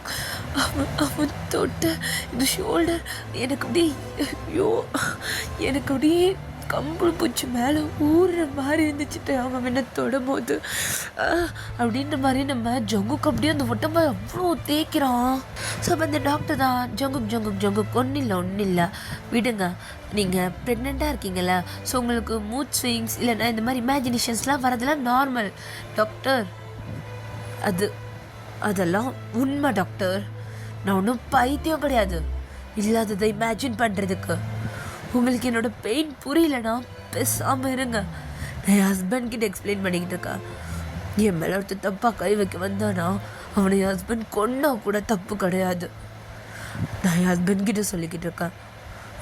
அவன் தொட்ட இந்த ஷோல்டர் எனக்கு அப்படியே கம்பளி பூச்சி மேலே ஊறுற மாதிரி இருந்துச்சுட்டு அவன் என்ன தொடும் போது அப்படின்ற மாதிரி நம்ம ஜங்குக்கு அப்படியே அந்த உடம்பை அவ்வளோ தேய்க்கிறான். ஸோ அப்போ அந்த டாக்டர் தான், ஜங்குக் ஒன்றும் இல்லை விடுங்க, நீங்கள் ப்ரெக்னெண்ட்டாக இருக்கீங்களா, ஸோ உங்களுக்கு மூட் ஸ்விங்ஸ் இல்லைன்னா இந்த மாதிரி இமேஜினேஷன்ஸ்லாம் வரதெல்லாம் நார்மல் டாக்டர், அதெல்லாம் உண்மை டாக்டர், நான் ஒன்றும் பைத்தியம் கிடையாது இல்லாததை இமேஜின் பண்ணுறதுக்கு. உங்களுக்கு என்னோடய பெயின் புரியலன்னா பேசாமல் இருங்க. நான் என் ஹஸ்பண்ட் கிட்ட எக்ஸ்பிளைன் பண்ணிக்கிட்டு இருக்கேன். என் மேலே ஒருத்தர் தப்பாக கை வைக்க வந்தானா அவனை என் ஹஸ்பண்ட் கொண்டா கூட தப்பு கிடையாது. நான் என் ஹஸ்பண்ட் கிட்ட சொல்லிக்கிட்டு இருக்கேன்.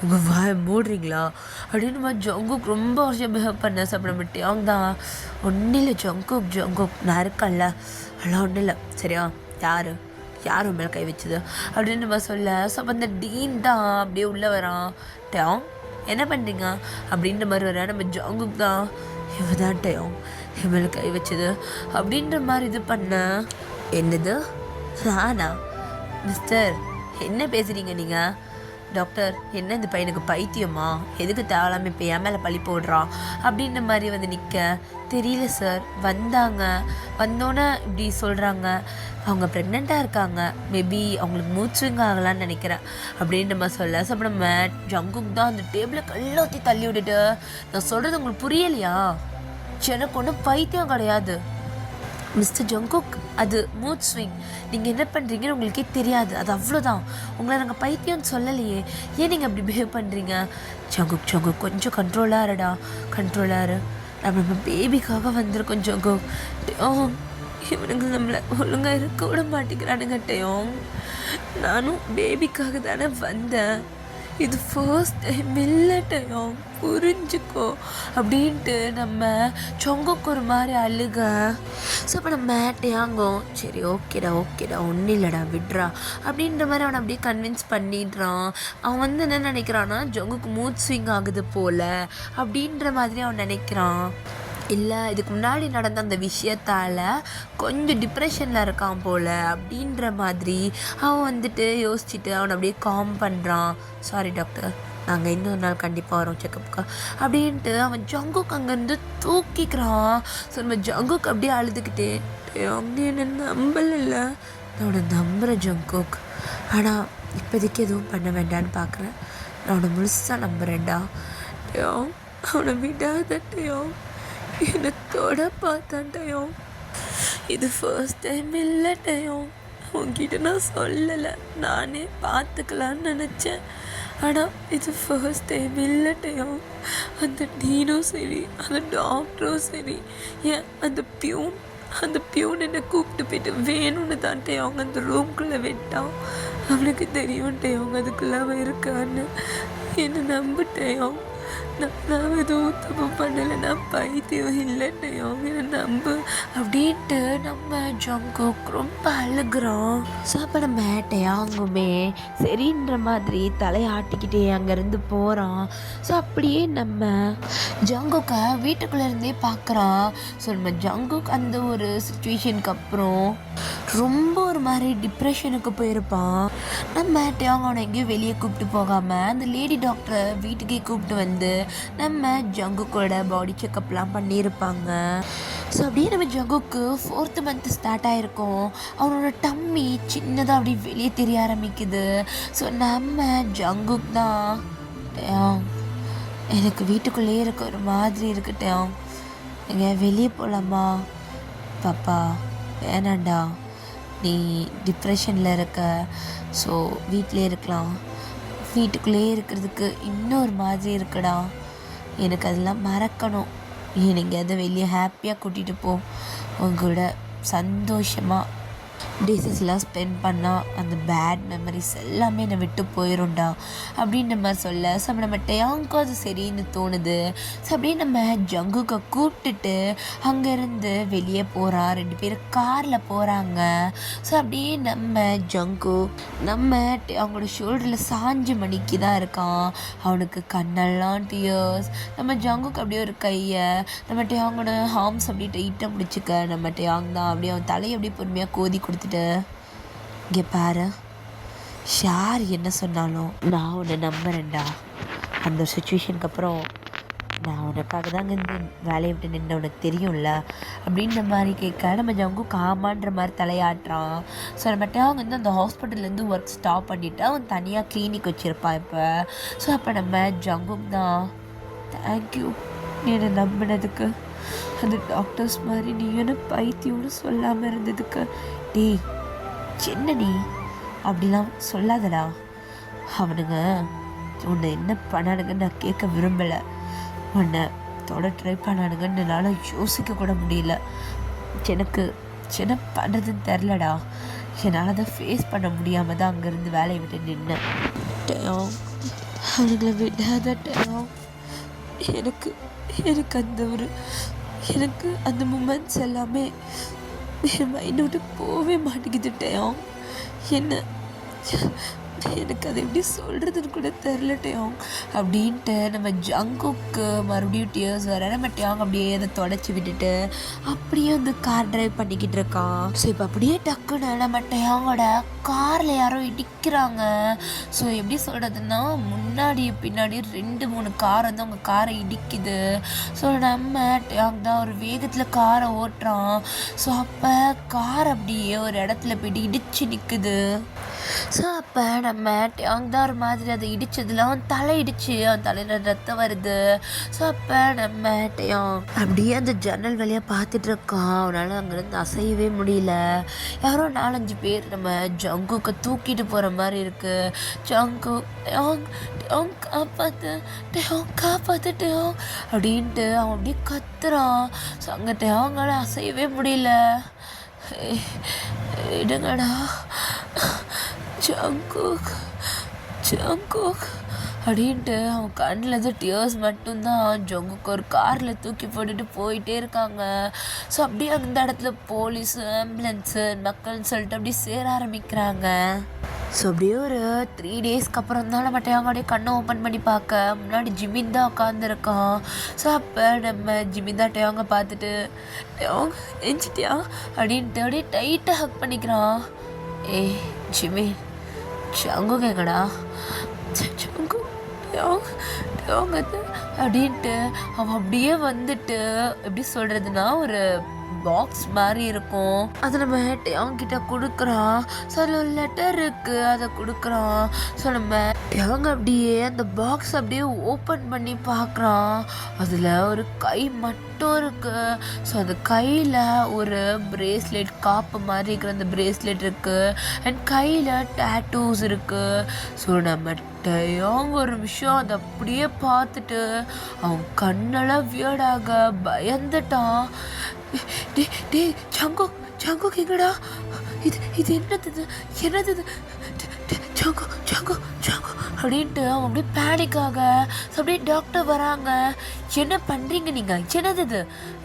உங்கள் வாயை மூடுறீங்களா அப்படின்னு மாதிரி ஜங்குக் ரொம்ப வருஷம் பிஹேவ் பண்ண. சாப்பிட டேயாங் தான், ஒன்றும் இல்லை ஜங்குக் நான் இருக்கேன்ல, அதெல்லாம் ஒன்றும் இல்லை சரியா, யாரும் மேலே கை வச்சுது அப்படின்னு நம்ம சொல்ல. ஸோ அப்போ அந்த டீன் தான் அப்படியே உள்ளே வரான். டேயாங் என்ன பண்ணுறீங்க அப்படின்ற மாதிரி வர. நம்ம ஜங்குக் தான், இவன் தான் டேயாங் என் மேலே கை வச்சது அப்படின்ற மாதிரி இது பண்ண. என்னது நானா? மிஸ்டர் என்ன பேசுகிறீங்க நீங்கள்? டாக்டர் என்ன இந்த பையனுக்கு பைத்தியமா, எதுக்கு தேவலாமல் இப்போ என் மேலே பழி போடுறான் அப்படின்ற மாதிரி வந்து நிற்க. தெரியல சார், வந்தோன்னே இப்படி சொல்கிறாங்க, அவங்க ப்ரெக்னெண்ட்டாக இருக்காங்க, மேபி அவங்களுக்கு மூட் ஸ்விங் ஆகலான்னு நினைக்கிறேன் அப்படின்ற மாதிரி சொல்ல. ஸோ நம்ம ஜங்குக் தான் அந்த டேபிளை கல்லாத்தி தள்ளி விட்டுட்டு, நான் சொல்கிறது உங்களுக்கு புரியலையா, எனக்கு ஒன்றும் பைத்தியம் கிடையாது மிஸ்டர் ஜங்குக், அது மூட் ஸ்விங், நீங்கள் என்ன பண்ணுறீங்கன்னு உங்களுக்கே தெரியாது, அது அவ்வளோதான், உங்களை நாங்கள் பைத்தியம்னு சொல்லலையே, ஏன் நீங்கள் அப்படி பிஹேவ் பண்ணுறீங்க? ஜங்குக் கொஞ்சம் கண்ட்ரோலாரு நம்ம பேபிக்காக வந்திருக்கோம் ஜங்குக். இவனுங்க நம்மளை ஒழுங்காக இருக்க விட மாட்டேங்கிறானுங்க டேயாங், நானும் பேபிக்காக தானே வந்தேன், இது ஃபர்ஸ்ட் டைம் இல்லை டேயாங், புரிஞ்சுக்கோ அப்படின்ட்டு நம்ம ஜங்குக் ஒரு மாதிரி அழுக. ஸோ அப்போ நம்ம டேயாங்கோ சரி ஓகேடா ஒன்றும் இல்லைடா விட்றா அப்படின்ற மாதிரி அவனை அப்படியே கன்வின்ஸ் பண்ணிடுறான். அவன் வந்து என்ன நினைக்கிறான்னா ஜங்குக்கு மூட் ஸ்விங் ஆகுது போல் அப்படின்ற மாதிரி அவன் நினைக்கிறான். இல்லை இதுக்கு முன்னாடி நடந்த அந்த விஷயத்தால் கொஞ்சம் டிப்ரெஷனில் இருக்கான் போல் அப்படின்ற மாதிரி அவன் வந்துட்டு யோசிச்சுட்டு அவனை அப்படியே காம் பண்ணுறான். சாரி டாக்டர், நாங்கள் இன்னொரு நாள் கண்டிப்பாக வரோம் செக்கப்புக்கா அப்படின்ட்டு அவன் ஜங்குக் அங்கேருந்து தூக்கிக்கிறான். ஸோ நம்ம ஜங்குக் அப்படியே அழுதுகிட்டே, அவங்க என்ன நம்பலை, நான் உன்னை நம்புகிறேன் ஜங்குக், ஆனால் இப்போதைக்கு எதுவும் பண்ண வேண்டான்னு பார்க்குறேன், நான் உன்னை முழுசாக நம்புகிறேன்டா டேயாங், அவனை விடாத டேயாங், என்னை தொட பார்த்தான் டேயாங், இது ஃபர்ஸ்ட் டைம் இல்லை டேயாங், உங்ககிட்ட நான் சொல்லலை, நானே பார்த்துக்கலான்னு நினச்சேன், ஆனால் இது ஃபர்ஸ்ட் டைம் இல்லை டேயாங், அந்த டீனும் சரி அந்த டாக்டரும் சரி ஏன் அந்த பியூன் என்னை கூப்பிட்டு போயிட்டு வேணும்னு தான் டேயாங் அந்த ரூம்குள்ளே விட்டான், அவனுக்கு தெரியும் டேயாங் அதுக்குள்ளே அவன் இருக்கான்னு, என்னை நம்பிட்டேயாங், நான் எதுவும் தப்பு பண்ணலை, நான் பைத்தியம் இல்லை டேயாங், என்னை நம்பு அப்படின்ட்டு நம்ம ஜங்குக் ரொம்ப அழுகுறான். ஸோ அப்போ நம்ம டேயாங்குமே சரின்ற மாதிரி தலையாட்டிக்கிட்டே அங்கேருந்து போகிறான். ஸோ அப்படியே நம்ம ஜங்குக்கை வீட்டுக்குள்ளே இருந்தே பார்க்குறான். ஸோ நம்ம ஜங்குக் அந்த ஒரு சுச்சுவேஷனுக்கு அப்புறம் ரொம்ப ஒரு மாதிரி டிப்ரெஷனுக்கு போயிருப்பான். நம்ம டேங் அவனை எங்கேயும் வெளியே கூப்பிட்டு போகாமல் அந்த லேடி டாக்டரை வீட்டுக்கே கூப்பிட்டு வந்து நம்ம ஜங்குக்கோட பாடி செக்கப்லாம் பண்ணியிருப்பாங்க. ஸோ அப்படியே நம்ம ஜங்குக்கு 4th month ஸ்டார்ட் ஆகிருக்கும். அவனோட டம்மி சின்னதாக அப்படி வெளியே தெரிய ஆரம்பிக்குது. ஸோ நம்ம ஜங்குக் தான், டேங் எனக்கு வீட்டுக்குள்ளேயே இருக்க ஒரு மாதிரி இருக்கு டேங், எங்கே வெளியே போகலாமா? பாப்பா வேணாண்டா, நீ டிப்ரெஷனில் இருக்க, ஸோ வீட்டிலே இருக்கலாம், வீட்டுக்குள்ளேயே இருக்கிறதுக்கு இன்னொரு மாதிரி இருக்குடா, எனக்கு அதெல்லாம் மறக்கணும், நீங்கள் அதை வெளியே ஹாப்பியாக கூட்டிகிட்டு போ, உங்களோட சந்தோஷமாக டேஸஸ்லாம் ஸ்பெண்ட் பண்ணால் அந்த பேட் மெமரிஸ் எல்லாமே என்னை விட்டு போயிடும்டா அப்படின்னு நம்ம சொல்ல. ஸோ நம்ம டேங்க்கும் அது சரின்னு தோணுது. ஸோ அப்படியே நம்ம ஜங்குக்கை கூப்பிட்டுட்டு அங்கேருந்து வெளியே போகிறான். 2 பேரும் காரில் போகிறாங்க. ஸோ அப்படியே நம்ம ஜங்கு நம்ம அவங்களோட ஷோல்டரில் சாஞ்சு மணிக்கு தான் இருக்கான். அவனுக்கு கண்ணெல்லாம் டியர்ஸ். நம்ம ஜங்குக்கு அப்படியே ஒரு கையை நம்ம டேங்கோட ஹார்ம்ஸ் அப்படியே டைட்டாக பிடிச்சிக்க. நம்ம டேங் தான் அப்படியே அவன் தலையை அப்படியே பொறுமையாக கோதி கொடுத்துட்டு, இங்கே பாரு, யார் என்ன சொன்னாலும் நான் உன்னை நம்புறேன்டா, அந்த சுச்சுவேஷனுக்கு அப்புறம் நான் உனக்காக தாங்க இந்த வேலையை விட்டு நின்று உனக்கு தெரியும்ல அப்படின்ற மாதிரி கேட்க நம்ம ஜங்கு காமான்ற மாதிரி தலையாட்டுறான். ஸோ நம்மகிட்ட அவங்க வந்து அந்த ஹாஸ்பிட்டல்லேருந்து ஒர்க் ஸ்டாப் பண்ணிவிட்டு அவன் தனியாக கிளினிக் வச்சுருப்பான் இப்போ. ஸோ அப்போ நம்ம ஜங்குக் தான், தேங்க்யூ நீ என்னை நம்பினதுக்கு, அந்த டாக்டர்ஸ் மாதிரி நீ என்ன பைத்தியம்னு சொல்லாமல் இருந்ததுக்கு. டேய் சின்ன நீ அப்படிலாம் சொல்லாதடா, அவனுங்க உன்னை என்ன பண்ணானுங்கன்னு நான் கேட்க விரும்பலை, உன்னை தொட ட்ரை பண்ணானுங்கன்னு என்னால் யோசிக்க கூட முடியல, எனக்கு என்ன பண்ணுறதுன்னு தெரிலடா, என்னால் அதை ஃபேஸ் பண்ண முடியாமல் தான் அங்கேருந்து வேலையை விட்டு நின்னேன். டேங் அவனுங்களை விடாத டேங், எனக்கு அந்த மூமெண்ட்ஸ் எல்லாமே என் மைண்ட் விட்டு போகவே மாட்டேங்குது டேங். எனக்கு அதை எப்படி சொல்கிறதுன்னு கூட தெரில டேங் அப்படின்ட்டு நம்ம ஜங்குக்கு மறுபடியும் டியர்ஸ் வர. நம்ம டேங் அப்படியே அதை தொடச்சி விட்டுட்டு அப்படியே வந்து கார் டிரைவ் பண்ணிக்கிட்டு இருக்கான். ஸோ இப்போ அப்படியே டக்குன்னு நம்ம டேங்கோட காரில் யாரோ இடிக்கிறாங்க. ஸோ எப்படி சொல்கிறதுன்னா முன்னாடி பின்னாடி 2-3 கார் வந்து அவங்க காரை இடிக்குது. ஸோ நம்ம டேங் தான் ஒரு வேகத்தில் காரை ஓட்டுறான். ஸோ அப்போ கார் அப்படியே ஒரு இடத்துல போயிட்டு இடிச்சு நிற்குது. ஸோ அப்போ நம்ம டேங் தான் ஒரு மாதிரி அதை இடித்ததில் அவன் தலை இடிச்சு அவன் தலையில் ரத்தம் வருது. ஸோ அப்போ நம்ம டேங் அப்படியே அந்த ஜன்னல் வழியாக பார்த்துட்டு இருக்கான். அவனால் அங்கேருந்து அசையவே முடியல. யாரோ 4-5 பேர் நம்ம ஜங்குக்கு தூக்கிட்டு போகிற மாதிரி இருக்குது. ஜங்கு டேங் டேங் காப்பாற்று, டேங் காப்பாற்று டேங் அப்படின்ட்டு அவன் அப்படியே கத்துறான். ஸோ அங்கே டேங்கால் அசையவே முடியல. இடுங்கடா ஜங்குக் அப்படின்ட்டு அவன் கண்ணில் இருந்து டியர்ஸ் மட்டும்தான். ஜங்குக்கு ஒரு காரில் தூக்கி போட்டுட்டு போயிட்டே இருக்காங்க. ஸோ அப்படியே அந்த இடத்துல போலீஸு ஆம்புலன்ஸு மக்கள்னு சொல்லிட்டு அப்படியே சேர ஆரம்பிக்கிறாங்க. ஸோ அப்படியே ஒரு 3 டேஸ்க்கு அப்புறம் தான் நம்ம டேங்கோடைய கண்ணை ஓப்பன் பண்ணி பார்க்க முன்னாடி ஜிமின் தான் உட்காந்துருக்கான். ஸோ அப்போ நம்ம ஜிமின் தான் டேங்க பார்த்துட்டு டேங் எஞ்சிட்டியா அப்படின்ட்டு அப்படியே டைட்டாக ஹக் பண்ணிக்கிறான். ஏய் ஜிமின் ஜங்கு கேங்கடா ஜங்கு டேங் அப்படின்ட்டு அவன் அப்படியே வந்துட்டு எப்படி சொல்கிறதுனா ஒரு பாக்ஸ் மாதிரி இருக்கும். அதை நம்ம டேங் கிட்ட கொடுக்குறான். ஸோ அதில் ஒரு லெட்டர் இருக்குது, அதை கொடுக்குறான். ஸோ நம்ம டேங் அப்படியே அந்த பாக்ஸ் அப்படியே ஓப்பன் பண்ணி பார்க்குறான். அதில் ஒரு கை மட்டும் இருக்குது. ஸோ அந்த கையில் ஒரு பிரேஸ்லெட் காப்பு மாதிரி இருக்கிற அந்த பிரேஸ்லெட் இருக்குது. அண்ட் கையில் டேட்டூஸ் இருக்குது. ஸோ நம்ம டேங் ஒரு விஷயம் அதை அப்படியே பார்த்துட்டு அவன் கண்ணெல்லாம் வியர்டாக பயந்துட்டான். டே ஜங்கு எங்கடா, இது என்னது ஜங்கு அப்படின்ட்டு அவன் அப்படியே பேனிக்காக. ஸோ அப்படியே டாக்டர் வராங்க. என்ன பண்ணுறீங்க நீங்கள், என்னது இது,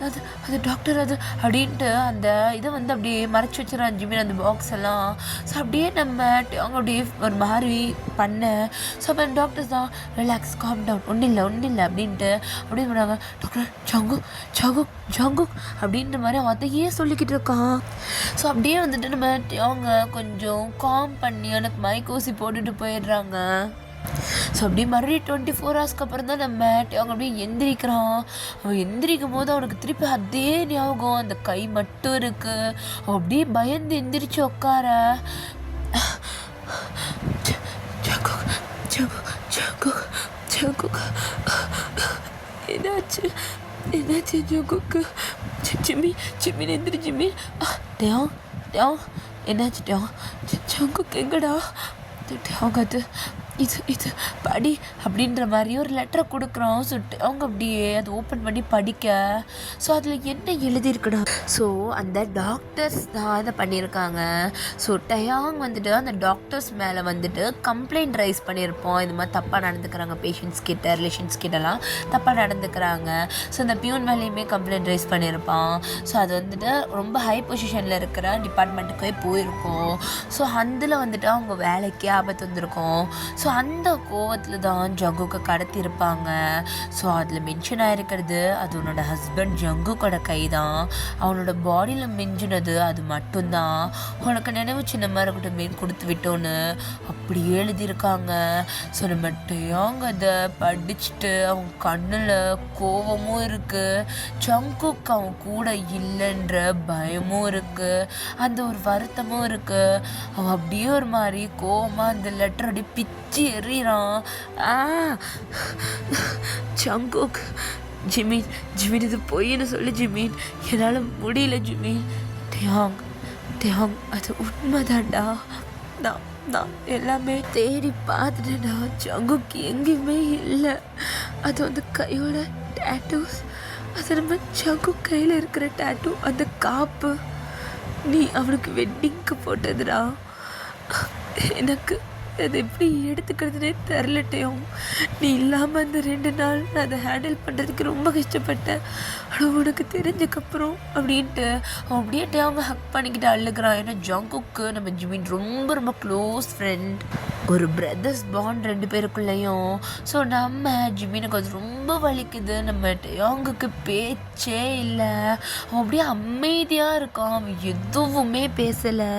அது அது டாக்டர் அது அப்படின்ட்டு அந்த இதை வந்து அப்படியே மறைச்சி வச்சுறான் ஜிமின் அந்த பாக்ஸ் எல்லாம். ஸோ அப்படியே நம்ம அவங்க அப்படியே ஒரு மாதிரி பண்ண. ஸோ அப்போ டாக்டர்ஸ் தான் ரிலாக்ஸ், காம் டவுன், ஒன்றும் இல்லை அப்படின்ட்டு அப்படியே பண்ணாங்க. டாக்டர் ஜங்குக் ஜங்குக் ஜங்குக் அப்படின்ற மாதிரி அவன் அதையே சொல்லிக்கிட்டு இருக்கான். ஸோ அப்படியே வந்துட்டு நம்ம அவங்க கொஞ்சம் காம் பண்ணி எனக்கு மைக்கோசி போட்டுட்டு போயிடுறாங்க. ஸோ அப்படியே மறுபடியும் 24 ஹவர்ஸ்க்கு அப்புறம் தான் நம்ம அவங்க அப்படியே எந்திரிக்கிறான். அவன் எந்திரிக்கும் போது அவனுக்கு திருப்பி அதே ஞாபகம், அந்த கை மட்டும் இருக்கு. அவன் அப்படியே பயந்து எந்திரிச்சு உட்கார. என்னாச்சு ஜங்குக்கு? ஜிமின் எந்திரி ஜிமின். என்னாச்சு ஜங்குக்கு எங்கடா? அவங்க அது இது படி அப்படின்ற மாதிரி ஒரு லெட்டரை கொடுக்குறோம். ஸோ அவங்க அப்படியே அதை ஓப்பன் பண்ணி படிக்க. ஸோ அதில் என்ன எழுதியிருக்குடா? ஸோ அந்த டாக்டர்ஸ் தான் இதை பண்ணியிருக்காங்க. ஸோ டயாங் வந்துட்டு அந்த டாக்டர்ஸ் மேலே வந்துட்டு கம்ப்ளைண்ட் ரைஸ் பண்ணியிருப்போம். இது மாதிரி தப்பாக நடந்துக்கிறாங்க, பேஷண்ட்ஸ் கிட்ட ரிலேஷன்ஸ் கிட்டலாம் தப்பாக நடந்துக்கிறாங்க. ஸோ அந்த பியூன் மேலேயுமே கம்ப்ளைண்ட் ரைஸ் பண்ணியிருப்பான். ஸோ அது வந்துட்டு ரொம்ப ஹை பொசிஷனில் இருக்கிற டிபார்ட்மெண்ட்டுக்கே போயிருக்கும். ஸோ அதில் வந்துட்டு அவங்க வேலைக்கே ஆபத்து வந்திருக்கும். ஸோ அந்த கோவத்தில் தான் ஜங்குக்கை கடத்தியிருப்பாங்க. ஸோ அதில் மென்ஷன் ஆகிருக்கிறது அது உன்னோட ஹஸ்பண்ட் ஜங்குக்கோட கை தான். அவனோட பாடியில் மிஞ்சினது அது மட்டும்தான். உனக்கு நினைவு சின்னமாக இருக்கட்டும் கொடுத்து விட்டோன்னு அப்படி எழுதியிருக்காங்க. ஸோ நம்ம டயாங் அதை படிச்சுட்டு அவன் கண்ணில் கோவமும் இருக்குது, ஜங்குக் அவன் கூட இல்லைன்ற பயமும் இருக்குது, அந்த ஒரு வருத்தமும் இருக்குது. அவன் அப்படியே ஒரு மாதிரி கோவமாக அந்த லெட்டர் அப்படியே பிச்சு எறிகிறான். ஜங்குக், ஜிமின் இது பொய்ன்னு சொல்லு ஜிமின், என்னால் முடியல ஜிமின். டயாங் அது உண்மைதான்டா. நான் எல்லாமே தேடி பார்த்துட்டேன்டா. ஜங்குக் எங்கேயுமே இல்லை. அது வந்து கையோட டேட்டூஸ், அது நம்ம ஜங்குக் கையில் இருக்கிற டேட்டூ, அந்த காப்பு நீ அவனுக்கு வெட்டிங்க்கு போட்டதுடா. எனக்கு அதை எப்படி எடுத்துக்கிறதுனே தெரிலட்டையும். நீ இல்லாமல் அந்த 2 நாள் நான் அதை ஹேண்டில் பண்ணுறதுக்கு ரொம்ப கஷ்டப்பட்டேன். ஆனால் உனக்கு தெரிஞ்சக்கப்புறம் அப்படின்ட்டு அவன் அப்படியே அவங்க ஹக் பண்ணிக்கிட்டு அழுகிறான். ஏன்னா ஜங்குக்கு நம்ம ஜிமின் ரொம்ப ரொம்ப க்ளோஸ் ஃப்ரெண்ட், ஒரு பிரதர்ஸ் பாண்ட் 2 பேருக்குள்ளேயும். ஸோ நம்ம ஜிமினுக்கு அது ரொம்ப வலிக்குது. நம்ம டயாங்குக்கு பேச்சே இல்லை, அவன் அப்படியே அமைதியாக இருக்கான், அவன் எதுவுமே பேசலை.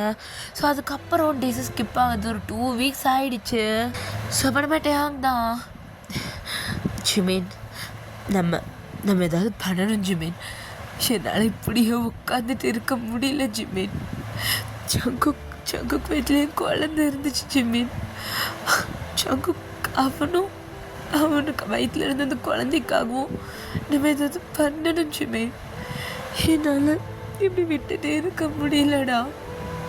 ஸோ அதுக்கப்புறம் டேஸ் ஸ்கிப் ஆகுது, ஒரு 2 வீக்ஸ் ஆயிடுச்சு. ஸோ அப்போ நம்ம டயாங் தான் ஜிமின் நம்ம ஏதாவது பண்ணணும் ஜிமின், என்னால் இப்படியே உட்காந்துட்டு இருக்க முடியல ஜிமின். ஜங்குக் வீட்லேயே குழந்தை இருந்துச்சு ஜிமின். ஜங்குக் அவனுக்கு வயிற்றில் இருந்த அந்த குழந்தைக்காகவும் நம்ம ஏதாவது பண்ணணும் ஜிமின். என்னால் இப்படி விட்டுட்டே இருக்க முடியலடா,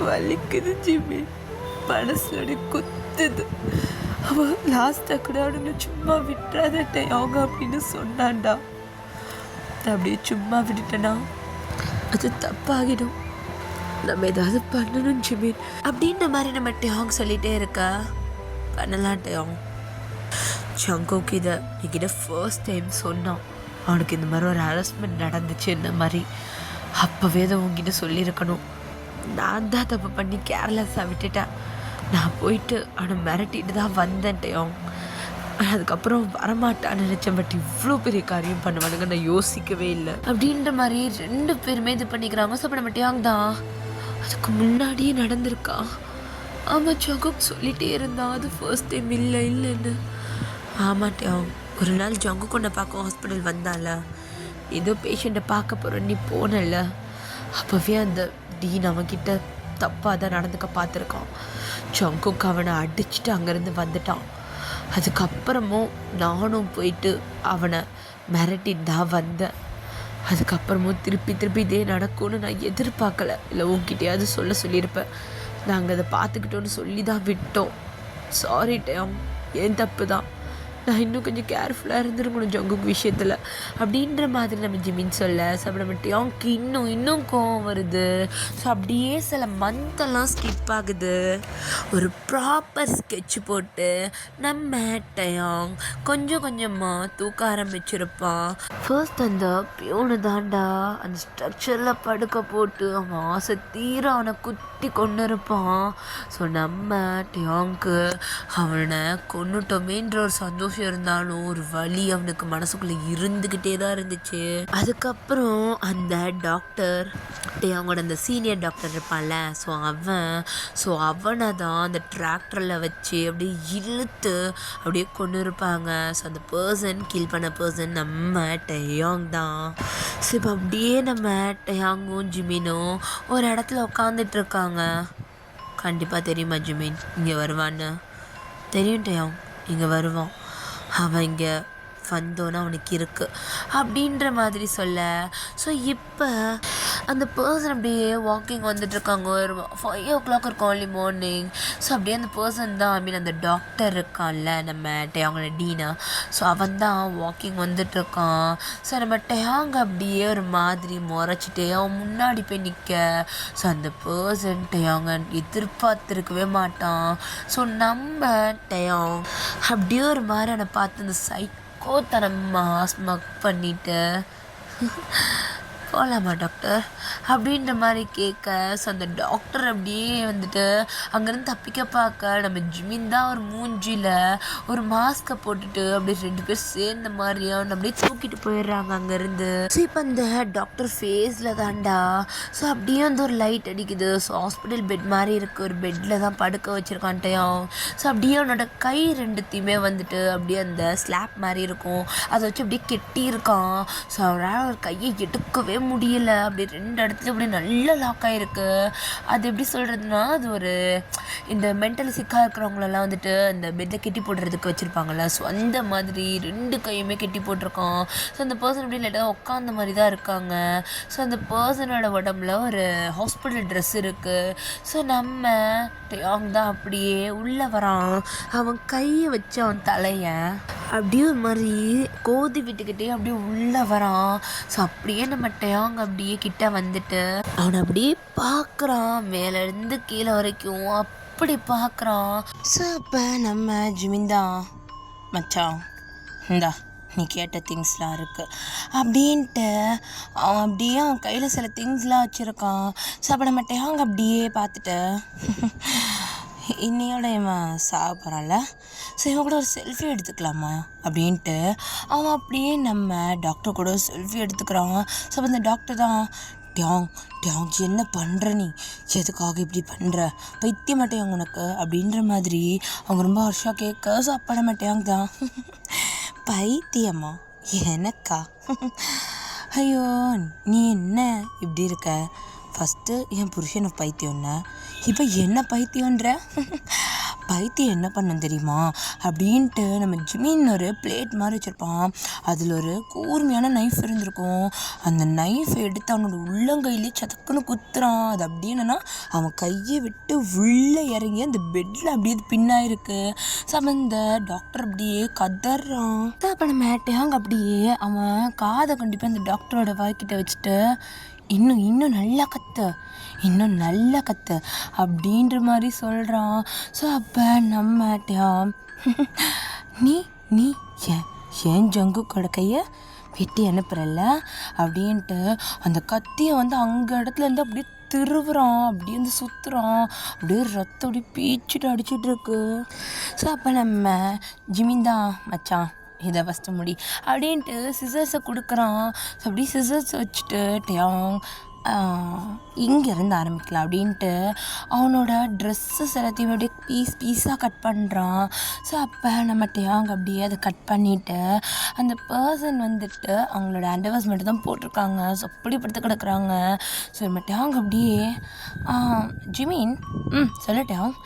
வலிக்குது ஜிமின், மனசோட குத்துது. அவன் லாஸ்ட்டாக கூட அவனை சும்மா விட்டுறாதட்ட அவங்க அப்படின்னு சொன்னான்டா. அப்படியே சும்மா விட்டுட்டேனா அது தப்பாகிடும், நம்ம ஏதாவது பண்ணணும் ஜிமின் அப்படின்ற மாதிரி நம்ம டயாங் சொல்லிகிட்டே இருக்கா. பண்ணலாம் டயாங். ஜங்குக் இதை என்கிட்ட ஃபர்ஸ்ட் டைம் சொன்னான், அவனுக்கு இந்த மாதிரி ஒரு ஹராஸ்மெண்ட் நடந்துச்சு இந்த மாதிரி. அப்போவே அதை உங்ககிட்ட சொல்லியிருக்கணும். நான் தான் தப்பு பண்ணி கேர்லெஸ்ஸாக விட்டுட்டேன். நான் போயிட்டு அவனை மிரட்டிட்டு தான் வந்தேன் டயாங். அதுக்கப்புறம் வரமாட்டான்னு நினச்சேன். பட் இவ்வளோ பெரிய காரியம் பண்ணுவானுங்க நான் யோசிக்கவே இல்லை அப்படின்ற மாதிரி 2 பேருமே இது பண்ணிக்கிறாங்க. ஸோ அப்போ நம்ம டயாங் தான் அதுக்கு முன்னாடியே நடந்திருக்கா. ஆமாம் ஜங்குக் சொல்லிகிட்டே இருந்தான் அது ஃபர்ஸ்ட் டைம் இல்லைன்னு. ஆமாம் டயாங், ஒரு நாள் ஜங்குக் கொண்டை பார்க்க ஹாஸ்பிட்டல் வந்தால, ஏதோ பேஷண்ட்டை பார்க்க போகிறோம் நீ போனல, அப்போவே அந்த டீன் அவன்கிட்ட தப்பாக தான் நடந்துக்க பார்த்துருக்கான். ஜங்குக் அவனை அடிச்சுட்டு அங்கேருந்து வந்துட்டான். அதுக்கப்புறமும் நானும் போயிட்டு அவனை மிரட்டிட்டு தான் வந்தேன். அதுக்கப்புறமும் திருப்பி இதே நடக்கும்னு நான் எதிர்பார்க்கல. இல்லை உங்ககிட்டயாவது சொல்லியிருப்பேன். நாங்கள் அதை பார்த்துக்கிட்டோன்னு சொல்லி தான் விட்டோம். சாரி டயாங், என் தப்பு தான். நான் இன்னும் கொஞ்சம் கேர்ஃபுல்லாக இருந்திருக்கணும் ஜங்குக் விஷயத்தில் அப்படின்ற மாதிரி நம்ம ஜிமின் சொல்ல. ஸோ அப்போ நம்ம டயாங்க்கு இன்னும் கோவம் வருது. ஸோ அப்படியே சில மந்தெல்லாம் ஸ்கிப் ஆகுது. ஒரு ப்ராப்பர் ஸ்கெட்ச் போட்டு நம்ம டயாங் கொஞ்சம் கொஞ்சமாக தூக்க ஆரம்பிச்சிருப்பான். ஃபர்ஸ்ட் அந்த பியூனு தாண்டா அந்த ஸ்ட்ரக்சரில் படுக்க போட்டு அவன் ஆசை தீர அவனை குத்தி கொண்டு இருப்பான். ஸோ நம்ம டயாங்க்கு அவனை கொன்னுட்டோமேன்ற ஒரு சந்தோஷம் இருந்தாலும் ஒரு வலி அவனுக்கு மனசுக்குள்ளே இருந்துக்கிட்டே தான் இருந்துச்சு. அதுக்கப்புறம் அந்த டாக்டர் அவங்களோட அந்த சீனியர் டாக்டர் இருப்பான்ல, ஸோ அவனை தான் அந்த டிராக்டரில் வச்சு அப்படியே இழுத்து அப்படியே கொண்டு இருப்பாங்க. ஸோ அந்த கில் பண்ண பர்சன் நம்ம டயாங் தான். ஸோ இப்போ அப்படியே நம்ம டயாங்கும் ஜிமினும் ஒரு இடத்துல உட்காந்துட்டு இருக்காங்க. கண்டிப்பாக தெரியுமா ஜிமின் இங்கே வருவான்னு? தெரியும் டயாங் இங்கே வருவான், அவன் இங்கே வந்தோன்னு அவனுக்கு இருக்குது அப்படின்ற மாதிரி சொல்ல. ஸோ இப்போ அந்த பர்சன் அப்படியே வாக்கிங் வந்துட்டுருக்காங்க. ஒரு 5 o'clock இருக்கும் early morning. ஸோ அப்படியே அந்த பர்சன் தான் அந்த டாக்டர் இருக்கான்ல நம்ம டயாங்கோட டீனா. ஸோ அவன் தான் வாக்கிங் வந்துட்டுருக்கான். ஸோ நம்ம டயாங் அப்படியே ஒரு மாதிரி முறைச்சிட்டே அவன் முன்னாடி போய் நிற்க. ஸோ அந்த பர்சன் டயாங்க எதிர்பார்த்துருக்கவே மாட்டான். ஸோ நம்ம டயாங் அப்படியே ஒரு மாதிரி அவனை பார்த்து அந்த சைக்கோத்தனமாக ஸ்மக் பண்ணிட்டு போகலாமா டாக்டர் அப்படின்ற மாதிரி கேட்க. ஸோ அந்த டாக்டர் அப்படியே வந்துட்டு அங்கேருந்து தப்பிக்க பார்க்க நம்ம ஜிமின் தான் ஒரு மூஞ்சியில் ஒரு மாஸ்கை போட்டுட்டு அப்படியே 2 பேர் சேர்ந்த மாதிரியா அப்படியே தூக்கிட்டு போயிடுறாங்க அங்கேருந்து. ஸோ இப்போ அந்த டாக்டர் ஃபேஸில் தாண்டா ஸோ அப்படியே வந்து ஒரு லைட் அடிக்குது. ஸோ ஹாஸ்பிட்டல் பெட் மாதிரி இருக்குது, ஒரு பெட்டில் தான் படுக்க வச்சுருக்கான்ட்டையும். ஸோ அப்படியே அவனோட கை 2த்தையுமே வந்துட்டு அப்படியே அந்த ஸ்லாப் மாதிரி இருக்கும் அதை வச்சு அப்படியே கெட்டியிருக்கான். ஸோ அவனால் ஒரு கையை எடுக்கவே முடியல. அப்படி 2 இடத்துல அப்படியே நல்லா லாக் ஆகிருக்கு. அது எப்படி சொல்கிறதுனா அது ஒரு இந்த மென்டலி சிக்காக இருக்கிறவங்களெல்லாம் வந்துட்டு அந்த பெட்டில் கெட்டி போடுறதுக்கு வச்சுருப்பாங்கள்ல, ஸோ அந்த மாதிரி 2 கையுமே கெட்டி போட்டிருக்கோம். ஸோ அந்த பர்சன் அப்படி லைட்டாக உட்காந்த மாதிரி தான் இருக்காங்க. ஸோ அந்த பர்சனோட உடம்புல ஒரு ஹாஸ்பிட்டல் ட்ரெஸ் இருக்குது. ஸோ நம்ம டயாங் தான் அப்படியே உள்ளே வரான். அவன் கையை வச்சு அவன் தலையை அப்படியே ஒரு மாதிரி கோதி விட்டுக்கிட்டே அப்படியே உள்ளே வரான். ஸோ அப்படியே நம்ம டயாங் அப்படியே கிட்ட வந்துட்டு அவனை அப்படியே பார்க்குறான், மேலேருந்து கீழே வரைக்கும் அப்படி பார்க்குறான். ஸோ அப்போ நம்ம ஜிமின்தா மச்சான் இந்தா நீ கேட்ட திங்ஸ்லாம் இருக்குது அப்படின்ட்டு அவன் அப்படியே அவன் கையில் சில திங்ஸ்லாம் வச்சுருக்கான். ஸோ அப்போ நம்ம டயாங் அப்படியே பார்த்துட்டு இன்னையோட இவன் சாப்பிட்றான்ல, ஸோ இவன் கூட ஒரு செல்ஃபி எடுத்துக்கலாமா அப்படின்ட்டு அவன் அப்படியே நம்ம டாக்டர் கூட செல்ஃபி எடுத்துக்கிறான். ஸோ அப்போ அந்த டாக்டர் தான் டயாங் என்ன பண்ணுற, நீ எதுக்காக இப்படி பண்ணுற, பைத்தியம் மாட்டேன் உனக்கு அப்படின்ற மாதிரி அவங்க ரொம்ப வருஷம் கேட்க. ஸோ அப்போ நம்ம டயாங் தான் பைத்தியமா எனக்கா, ஐயோ நீ என்ன இப்படி இருக்க, ஃபஸ்ட்டு என் புருஷனை பைத்தியம்னா இப்போ என்ன பைத்தியன்ற, பைத்தியம் என்ன பண்ணணும் தெரியுமா அப்படின்ட்டு நம்ம ஜிமின் ஒரு பிளேட் மாதிரி வச்சுருப்பான். அதில் ஒரு கூர்மையான நைஃப் இருந்திருக்கும். அந்த நைஃபை எடுத்து அவனோட உள்ளங்கையிலே சதக்குன்னு குத்துறான். அது அப்படியே என்னன்னா அவன் கையை விட்டு உள்ளே இறங்கி அந்த பெட்டில் அப்படியே பின்னாயிருக்கு. ஸோ அவன் இந்த டாக்டர் அப்படியே கதறான். அப்போ நம்ம டயாங் அப்படியே அவன் காதை கண்டிப்பாக அந்த டாக்டரோட வாய்க்கிட்ட வச்சுட்டு இன்னும் நல்லா கத்து அப்படின்ற மாதிரி சொல்கிறான். ஸோ அப்போ நம்ம டயாங் நீ ஏன் ஜங்குக்கோட கையை வெட்டி அனுப்புறல அப்படின்ட்டு அந்த கத்தியை வந்து அங்கே இடத்துலேருந்து அப்படியே திருவுறான், அப்படியே வந்து சுற்றுறான், அப்படியே ரத்தம் அப்படியே பீச்சிட்டு அடிச்சிட்டு இருக்கு. ஸோ அப்போ நம்ம ஜிமின் தான் மச்சான் இதை ஃபஸ்ட்டு முடி அப்படின்ட்டு சிசர்ஸை கொடுக்குறான். ஸோ அப்படியே சிசர்ஸ் வச்சுட்டு டயாங் இங்கேருந்து ஆரம்பிக்கலாம் அப்படின்ட்டு அவனோட ட்ரெஸ்ஸஸ் எல்லாத்தையும் அப்படியே பீஸாக கட் பண்ணுறான். ஸோ அப்போ நம்ம டயாங் அப்படியே அதை கட் பண்ணிவிட்டு அந்த பர்சன் வந்துட்டு அவங்களோட அண்டர்வேர்ஸ் மட்டும் தான் போட்டிருக்காங்க. ஸோ அப்படி படுத்து கிடக்குறாங்க. ஸோ நம்ம டயாங் அப்படியே ஜிமின் சொல்ல டயாங்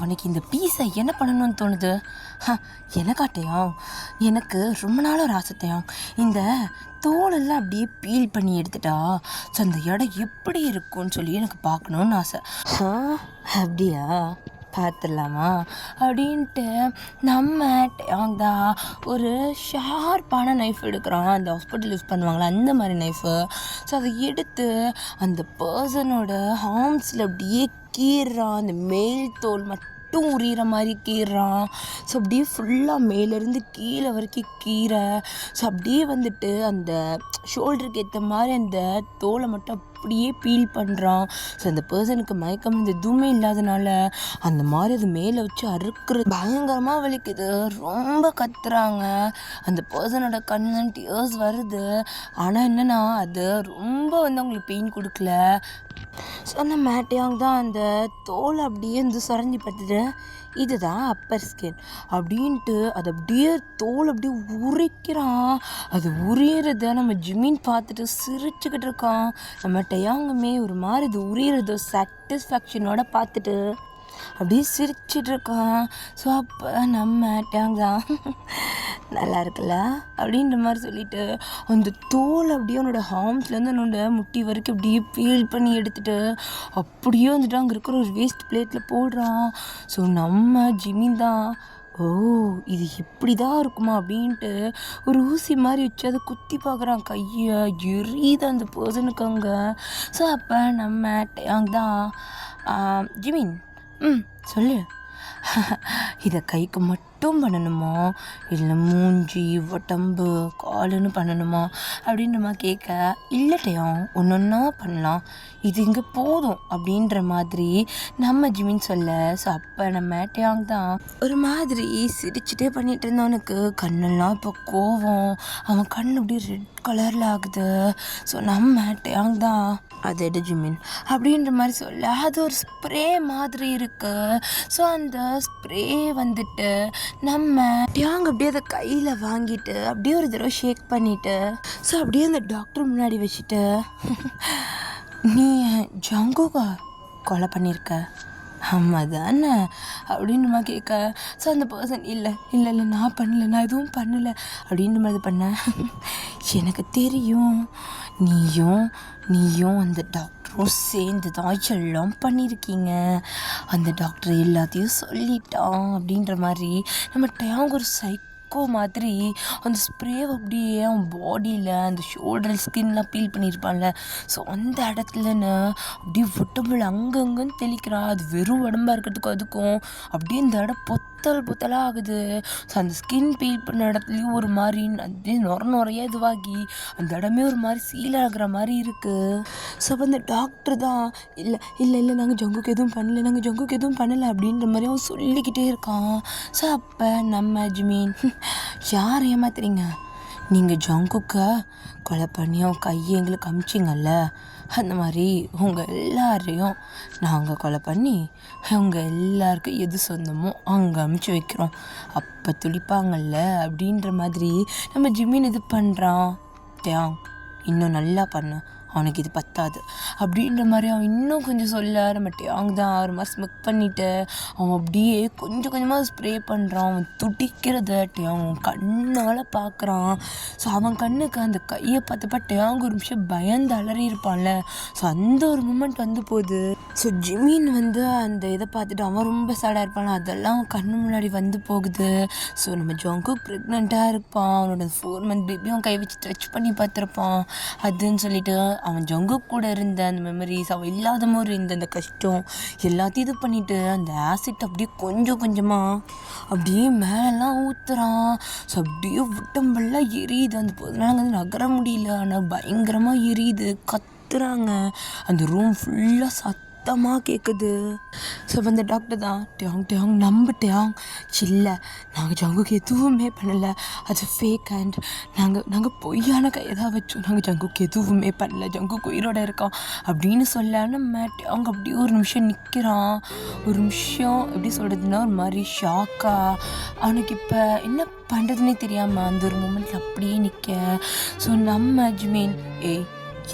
உனக்கு இந்த பீஸை என்ன பண்ணணும்னு தோணுது? எனக்காட்டையாம் எனக்கு ரொம்ப நாள் ஒரு ஆசை டயாங், இந்த தோலெல்லாம் அப்படியே பீல் பண்ணி எடுத்துட்டா ஸோ அந்த இடம் எப்படி இருக்கும்னு சொல்லி எனக்கு பார்க்கணுன்னு ஆசை. அப்படியா பார்த்துடலாமா அப்படின்ட்டு நம்ம டேங் தான் ஒரு ஷார்ப்பான நைஃப் எடுக்கிறான். அந்த ஹாஸ்பிட்டல் யூஸ் பண்ணுவாங்களா அந்த மாதிரி நைஃபு. ஸோ அதை எடுத்து அந்த பர்சனோட ஹார்ம்ஸில் அப்படியே கீறான். அந்த மேல் தோல் மட்டும் உரிகிற மாதிரி கீறான். ஸோ அப்படியே ஃபுல்லாக மேலேருந்து கீழே வரைக்கும் கீரை. ஸோ அப்படியே வந்துட்டு அந்த ஷோல்டருக்கு ஏற்ற மாதிரி அந்த தோலை மட்டும் அப்படியே பீல் பண்ணுறான். ஸோ அந்த பர்சனுக்கு மயக்கம் இந்த எதுவுமே இல்லாதனால அந்த மாதிரி அது மேலே வச்சு அறுக்கிறது பயங்கரமாக வலிக்குது. ரொம்ப கத்துறாங்க. அந்த பர்சனோட கண்ணில் டியர்ஸ் வருது. ஆனால் என்னென்னா அது ரொம்ப அவங்களுக்கு பெயின் கொடுக்கல. ஸோ அந்த மேட்டையாங் தான் அந்த தோலை அப்படியே சொரண்டி பார்த்துட்டு இதுதான் அப்பர் ஸ்கின் அப்படின்ட்டு அது அப்படியே தோல் அப்படியே உரிக்கிறான். அது உரியறத நம்ம ஜிமின் பார்த்துட்டு சிரிச்சுக்கிட்டு இருக்கான். நம்ம டயாங்குமே ஒரு மாதிரி இது உரியறத சாட்டிஸ்ஃபேக்ஷனோட பார்த்துட்டு அப்படியே சிரிச்சிட்டு இருக்கான். ஸோ அப்போ நம்ம டேங் தான் நல்லா இருக்குல்ல அப்படின்ற மாதிரி சொல்லிட்டு அந்த தோல் அப்படியே அவனோட ஹார்ம்ஸ்லேருந்து அவனோட முட்டி வரைக்கும் அப்படியே பீல் பண்ணி எடுத்துகிட்டு அப்படியே வந்துட்டு அங்கே இருக்கிற ஒரு வேஸ்ட் பிளேட்டில் போடுறான். ஸோ நம்ம ஜிமின் தான் ஓ இது இப்படி தான் இருக்குமா அப்படின்ட்டு ஒரு ஊசி மாதிரி வச்சு அதை குத்தி பார்க்குறான். கையை எரியுது அந்த பர்சனுக்கு அங்கே. ஸோ அப்போ நம்ம டேங் தான் ஜிமின் சொல்லு இதை கைக்கு மட்டும் பண்ணணுமா இல்லை மூஞ்சி உடம்பு காலுன்னு பண்ணணுமா அப்படின்றமா கேட்க இல்லட்டையும் ஒன்றா பண்ணலாம் இது இங்கே போதும் அப்படின்ற மாதிரி நம்ம ஜிமின் சொல்ல. ஸோ அப்போ நம்ம டேங் தான் ஒரு மாதிரி சிரிச்சுட்டே பண்ணிகிட்டு இருந்தவனுக்கு கண்ணெல்லாம் இப்போ கோவம். அவன் கண் அப்படியே ரெட் கலரில் ஆகுது. ஸோ நம்ம டேங் தான் அது எடு ஜிமின் அப்படின்ற மாதிரி சொல்ல அது ஒரு ஸ்ப்ரே மாதிரி இருக்கு. ஸோ அந்த ஸ்ப்ரே வந்துட்டு நம்ம டேங் அப்படியே அதை கையில் வாங்கிட்டு அப்படியே ஒரு தடவை ஷேக் பண்ணிட்டு ஸோ அப்படியே அந்த டாக்டர் முன்னாடி வச்சுட்டு நீ ஜங்குகா கொலை பண்ணியிருக்க ஆமாம் தானே அப்படின்றமா கேட்க. ஸோ அந்த பர்சன் இல்லை இல்லை இல்லை நான் பண்ணலை நான் எதுவும் பண்ணலை அப்படின்ற மாதிரி பண்ணேன். எனக்கு தெரியும் நீயும் அந்த டாக்டரும் சேர்ந்து தான் எல்லாம் பண்ணியிருக்கீங்க. அந்த டாக்டர் எல்லாத்தையும் சொல்லிட்டான் அப்படின்ற மாதிரி நம்ம டேங் ஒரு மாதிரி அந்த ஸ்ப்ரே அப்படியே அவன் பாடியில் அந்த ஷோல்டர் ஸ்கின்லாம் பீல் பண்ணியிருப்பான்ல. ஸோ அந்த இடத்துலன்னு அப்படியே உடம்புல அங்கங்கன்னு தெளிக்கிறான். அது வெறும் உடம்பாக இருக்கிறதுக்கும் அதுக்கும் அப்படியே இந்த இடம் புத்தலாக ஆகுது. ஸோ அந்த ஸ்கின் பீல் பண்ண இடத்துலையும் ஒரு மாதிரி அப்படியே நுறையா இதுவாகி அந்த இடமே ஒரு மாதிரி சீலாகிற மாதிரி இருக்குது. ஸோ அப்போ அந்த டாக்டர் தான் இல்லை இல்லை இல்லை நாங்கள் ஜங்குக்கு எதுவும் பண்ணலை அப்படின்ற மாதிரி அவன் சொல்லிக்கிட்டே இருக்கான். ஸோ அப்போ நம்ம ஜிமின் யார் ஏமாத்துறீங்க நீங்கள் ஜங்குக்கை கொலை பண்ணி அவன் கையை எங்களுக்கு அமிச்சிங்கல்ல அந்த மாதிரி உங்கள் எல்லாரையும் நாங்கள் கொலை பண்ணி உங்கள் எல்லாருக்கும் எது சொந்தமோ அங்கே அமுச்சு வைக்கிறோம் அப்போ துளிப்பாங்கல்ல அப்படின்ற மாதிரி நம்ம ஜிமின் இது பண்ணுறான். டேங் இன்னும் நல்லா பண்ண அவனுக்கு இது பத்தாது அப்படின்ற மாதிரி அவன் இன்னும் கொஞ்சம் சொல்ல நம்ம டேங் தான் ஒரு மாதிரி ஸ்மெக் பண்ணிவிட்டு அவன் அப்படியே கொஞ்சம் கொஞ்சமாக ஸ்ப்ரே பண்ணுறான். அவன் துடிக்கிறத டேங் அவன் கண்ணால் பார்க்குறான். ஸோ அவன் கண்ணுக்கு அந்த கையை பார்த்தப்ப டேங் ஒரு நிமிஷம் பயந்து அலறி இருப்பான்ல. ஸோ அந்த ஒரு மூமெண்ட் வந்து போகுது. ஸோ ஜிமின் அந்த இதை பார்த்துட்டு அவன் ரொம்ப சேடாக இருப்பான். அதெல்லாம் கண்ணு முன்னாடி வந்து போகுது. ஸோ நம்ம ஜங்குக் ப்ரெக்னெண்ட்டாக இருப்பான். அவனோட 4 month பேபி அவன் கை வச்சு டச் பண்ணி பார்த்துருப்பான். அதுன்னு சொல்லிட்டு அவன் ஜங்குக் கூட இருந்த அந்த மெமரிஸ் அவன் இல்லாத மாதிரி இருந்த அந்த கஷ்டம் எல்லாத்தையும் இது பண்ணிவிட்டு அந்த ஆசிட் அப்படியே கொஞ்சம் கொஞ்சமாக அப்படியே மேலெல்லாம் ஊற்றுறான். ஸோ அப்படியே உடம்பெல்லாம் எரியுது. அந்த பொதுனால நகர முடியல. ஆனால் பயங்கரமாக எரியுது. கத்துறாங்க. அந்த ரூம் ஃபுல்லாக சத்தமாக கேட்குது. ஸோ அந்த டாக்டர் தான் டேங் நம்ப டேங் இல்லை நாங்கள் ஜங்குக்கு எதுவுமே பண்ணலை அது ஃபேக் ஹேண்ட் நாங்கள் பொய்யான கையை தான் வச்சோம் நாங்கள் ஜங்குக்கு எதுவுமே பண்ணல ஜங்குக்கு உயிரோட இருக்கான் அப்படின்னு சொல்ல நம்ம டேங் அப்படியே ஒரு நிமிஷம் நிற்கிறான். ஒரு நிமிஷம் எப்படி சொல்கிறதுன்னா ஒரு மாதிரி ஷாக்காக அவனுக்கு இப்போ என்ன பண்ணுறதுனே தெரியாமல் அந்த ஒரு மூமெண்ட்டில் அப்படியே நிற்க. ஸோ நம்ம ஜிமின்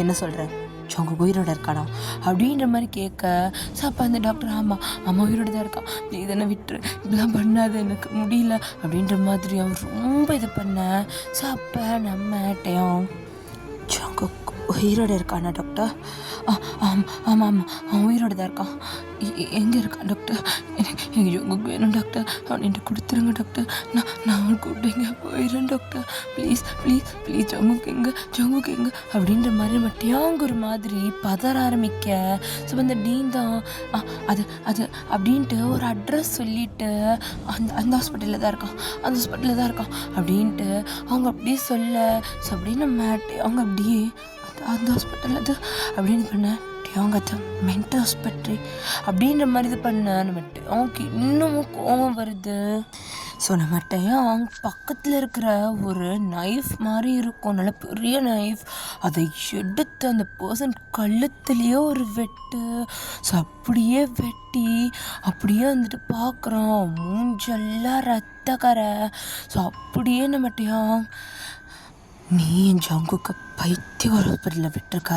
என்ன சொல்கிறேன் ஜங்குக் உயிரோட இருக்கானா அப்படின்ற மாதிரி கேட்க. ஸோ அப்போ அந்த டாக்டர் ஆமாம் உயிரோட தான் இருக்கான் நீ இதனை விட்டுரு இப்படிலாம் பண்ணாத எனக்கு முடியல அப்படின்ற மாதிரி அவன் ரொம்ப இது பண்ண. ஸோ அப்போ நம்ம டேங் ஜங்குக் உயிரோடு இருக்கானா டாக்டர்? ஆமாம் ஆமாம், அவன் உயிரோடு தான் இருக்கான். எங்கே இருக்கான் டாக்டர்? எனக்கு ஜங்குக்கு வேணும் டாக்டர், அவன் என்கிட்ட கொடுத்துருங்க டாக்டர். நான் அவன் கூப்பிட்டு எங்கே போயிடுறேன் டாக்டர், ப்ளீஸ் ப்ளீஸ் ப்ளீஸ், ஜங்குக்கு எங்கே அப்படின்ற மாதிரி நம்ம டியாங் ஒரு மாதிரி பதற ஆரம்பிக்க. ஸோ அந்த டீன் தான் அது அது அப்படின்ட்டு ஒரு அட்ரஸ் சொல்லிவிட்டு அந்த ஹாஸ்பிட்டலில் தான் இருக்கான் அப்படின்ட்டு அவங்க அப்படியே சொல்ல. ஸோ அப்படின்னு நம்ம அவங்க அப்படியே அந்த ஹாஸ்பிட்டல் அது அப்படின்னு பண்ண அவங்க அது மென்டல் ஹாஸ்பிட்டல் அப்படின்ற மாதிரி இது பண்ண நம்மட்டு அவங்களுக்கு இன்னமும் கோபம் வருது. ஸோ நம்மகிட்ட அவங்க பக்கத்தில் இருக்கிற ஒரு நைஃப் மாதிரி இருக்கும், நல்ல பெரிய நைஃப், அதை எடுத்து அந்த பர்சன் கழுத்துலேயே ஒரு வெட்டு. ஸோ அப்படியே வெட்டி அப்படியே வந்துட்டு பார்க்குறோம், மூஞ்செல்லாம் ரத்தக்கரை. ஸோ அப்படியே நம்மகிட்ட நீ என் ஜங்குக்கு பைத்திய ஹாஸ்பிட்டலில் விட்டுருக்க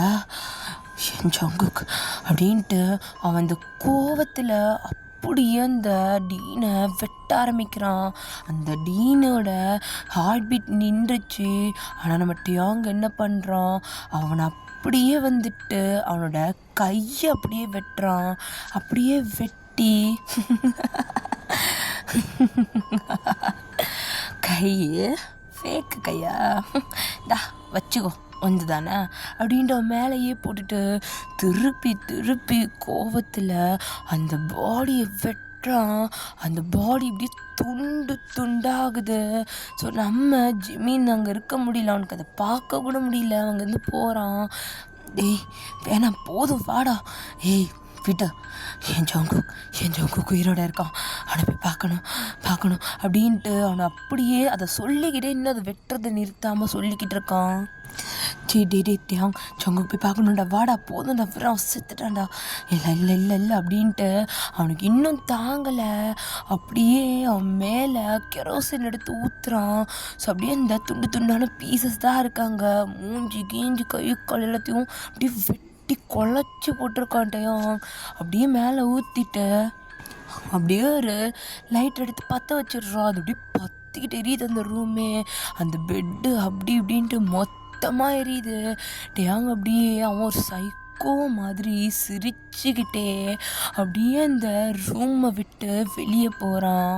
என் ஜங்குக்கு அப்படின்ட்டு அவன் அந்த கோவத்தில் அப்படியே அந்த டீனை வெட்ட ஆரம்பிக்கிறான். அந்த டீனோட ஹார்ட் பீட் நின்றுச்சு. ஆனால் நம்ம டியாங் என்ன பண்ணுறான், அவனை அப்படியே வந்துட்டு அவனோட கையை அப்படியே வெட்டுறான். அப்படியே வெட்டி கையை ஃபேக்கு கையா டா வச்சுக்கோ வந்து தானே அப்படின்ற மேலேயே போட்டுட்டு திருப்பி கோவத்தில் அந்த பாடியை வெட்டுறான். அந்த பாடி இப்படி துண்டாகுது. ஸோ நம்ம ஜிமின் அங்கே இருக்க முடியல, அவனுக்கு அதை பார்க்க கூட முடியல. அங்கேருந்து போகிறான். டேய் வேணாம் போதும் வாடா, ஏய் விட்டு, என் ஜங்குக்கு உயிரோட இருக்கான், அவனை போய் பார்க்கணும் அப்படின்ட்டு அவனை அப்படியே அதை சொல்லிக்கிட்டே இன்னும் அதை வெட்டுறதை நிறுத்தாமல் சொல்லிக்கிட்டு இருக்கான். டியாங் ஜங்குக்கு போய் பார்க்கணுண்டா, வாடா போதும்டா, அவன் செத்துட்டான்டா. இல்லை அப்படின்ட்டு அவனுக்கு இன்னும் தாங்கலை. அப்படியே அவன் மேலே கெரோசின் எடுத்து ஊற்றுறான். ஸோ அப்படியே இந்த துண்டான பீசஸ் தான் இருக்காங்க. மூஞ்சி கீஞ்சி கை கால் எல்லாத்தையும் அப்படியே வெட்டி குழச்சி போட்டிருக்கான்ட்டையும். அப்படியே மேலே ஊற்றிட்டு அப்படியே ஒரு லைட் எடுத்து பற்ற வச்சிடுறான். அது அப்படியே பற்றிக்கிட்டு எரியுது அந்த ரூமே, அந்த பெட்டு அப்படி இப்படின்ட்டு மொத்தமாக எரியுது. டேங்க அப்படியே அவன் ஒரு சைக்கோ மாதிரி சிரிச்சுக்கிட்டே அப்படியே அந்த ரூமை விட்டு வெளியே போகிறான்.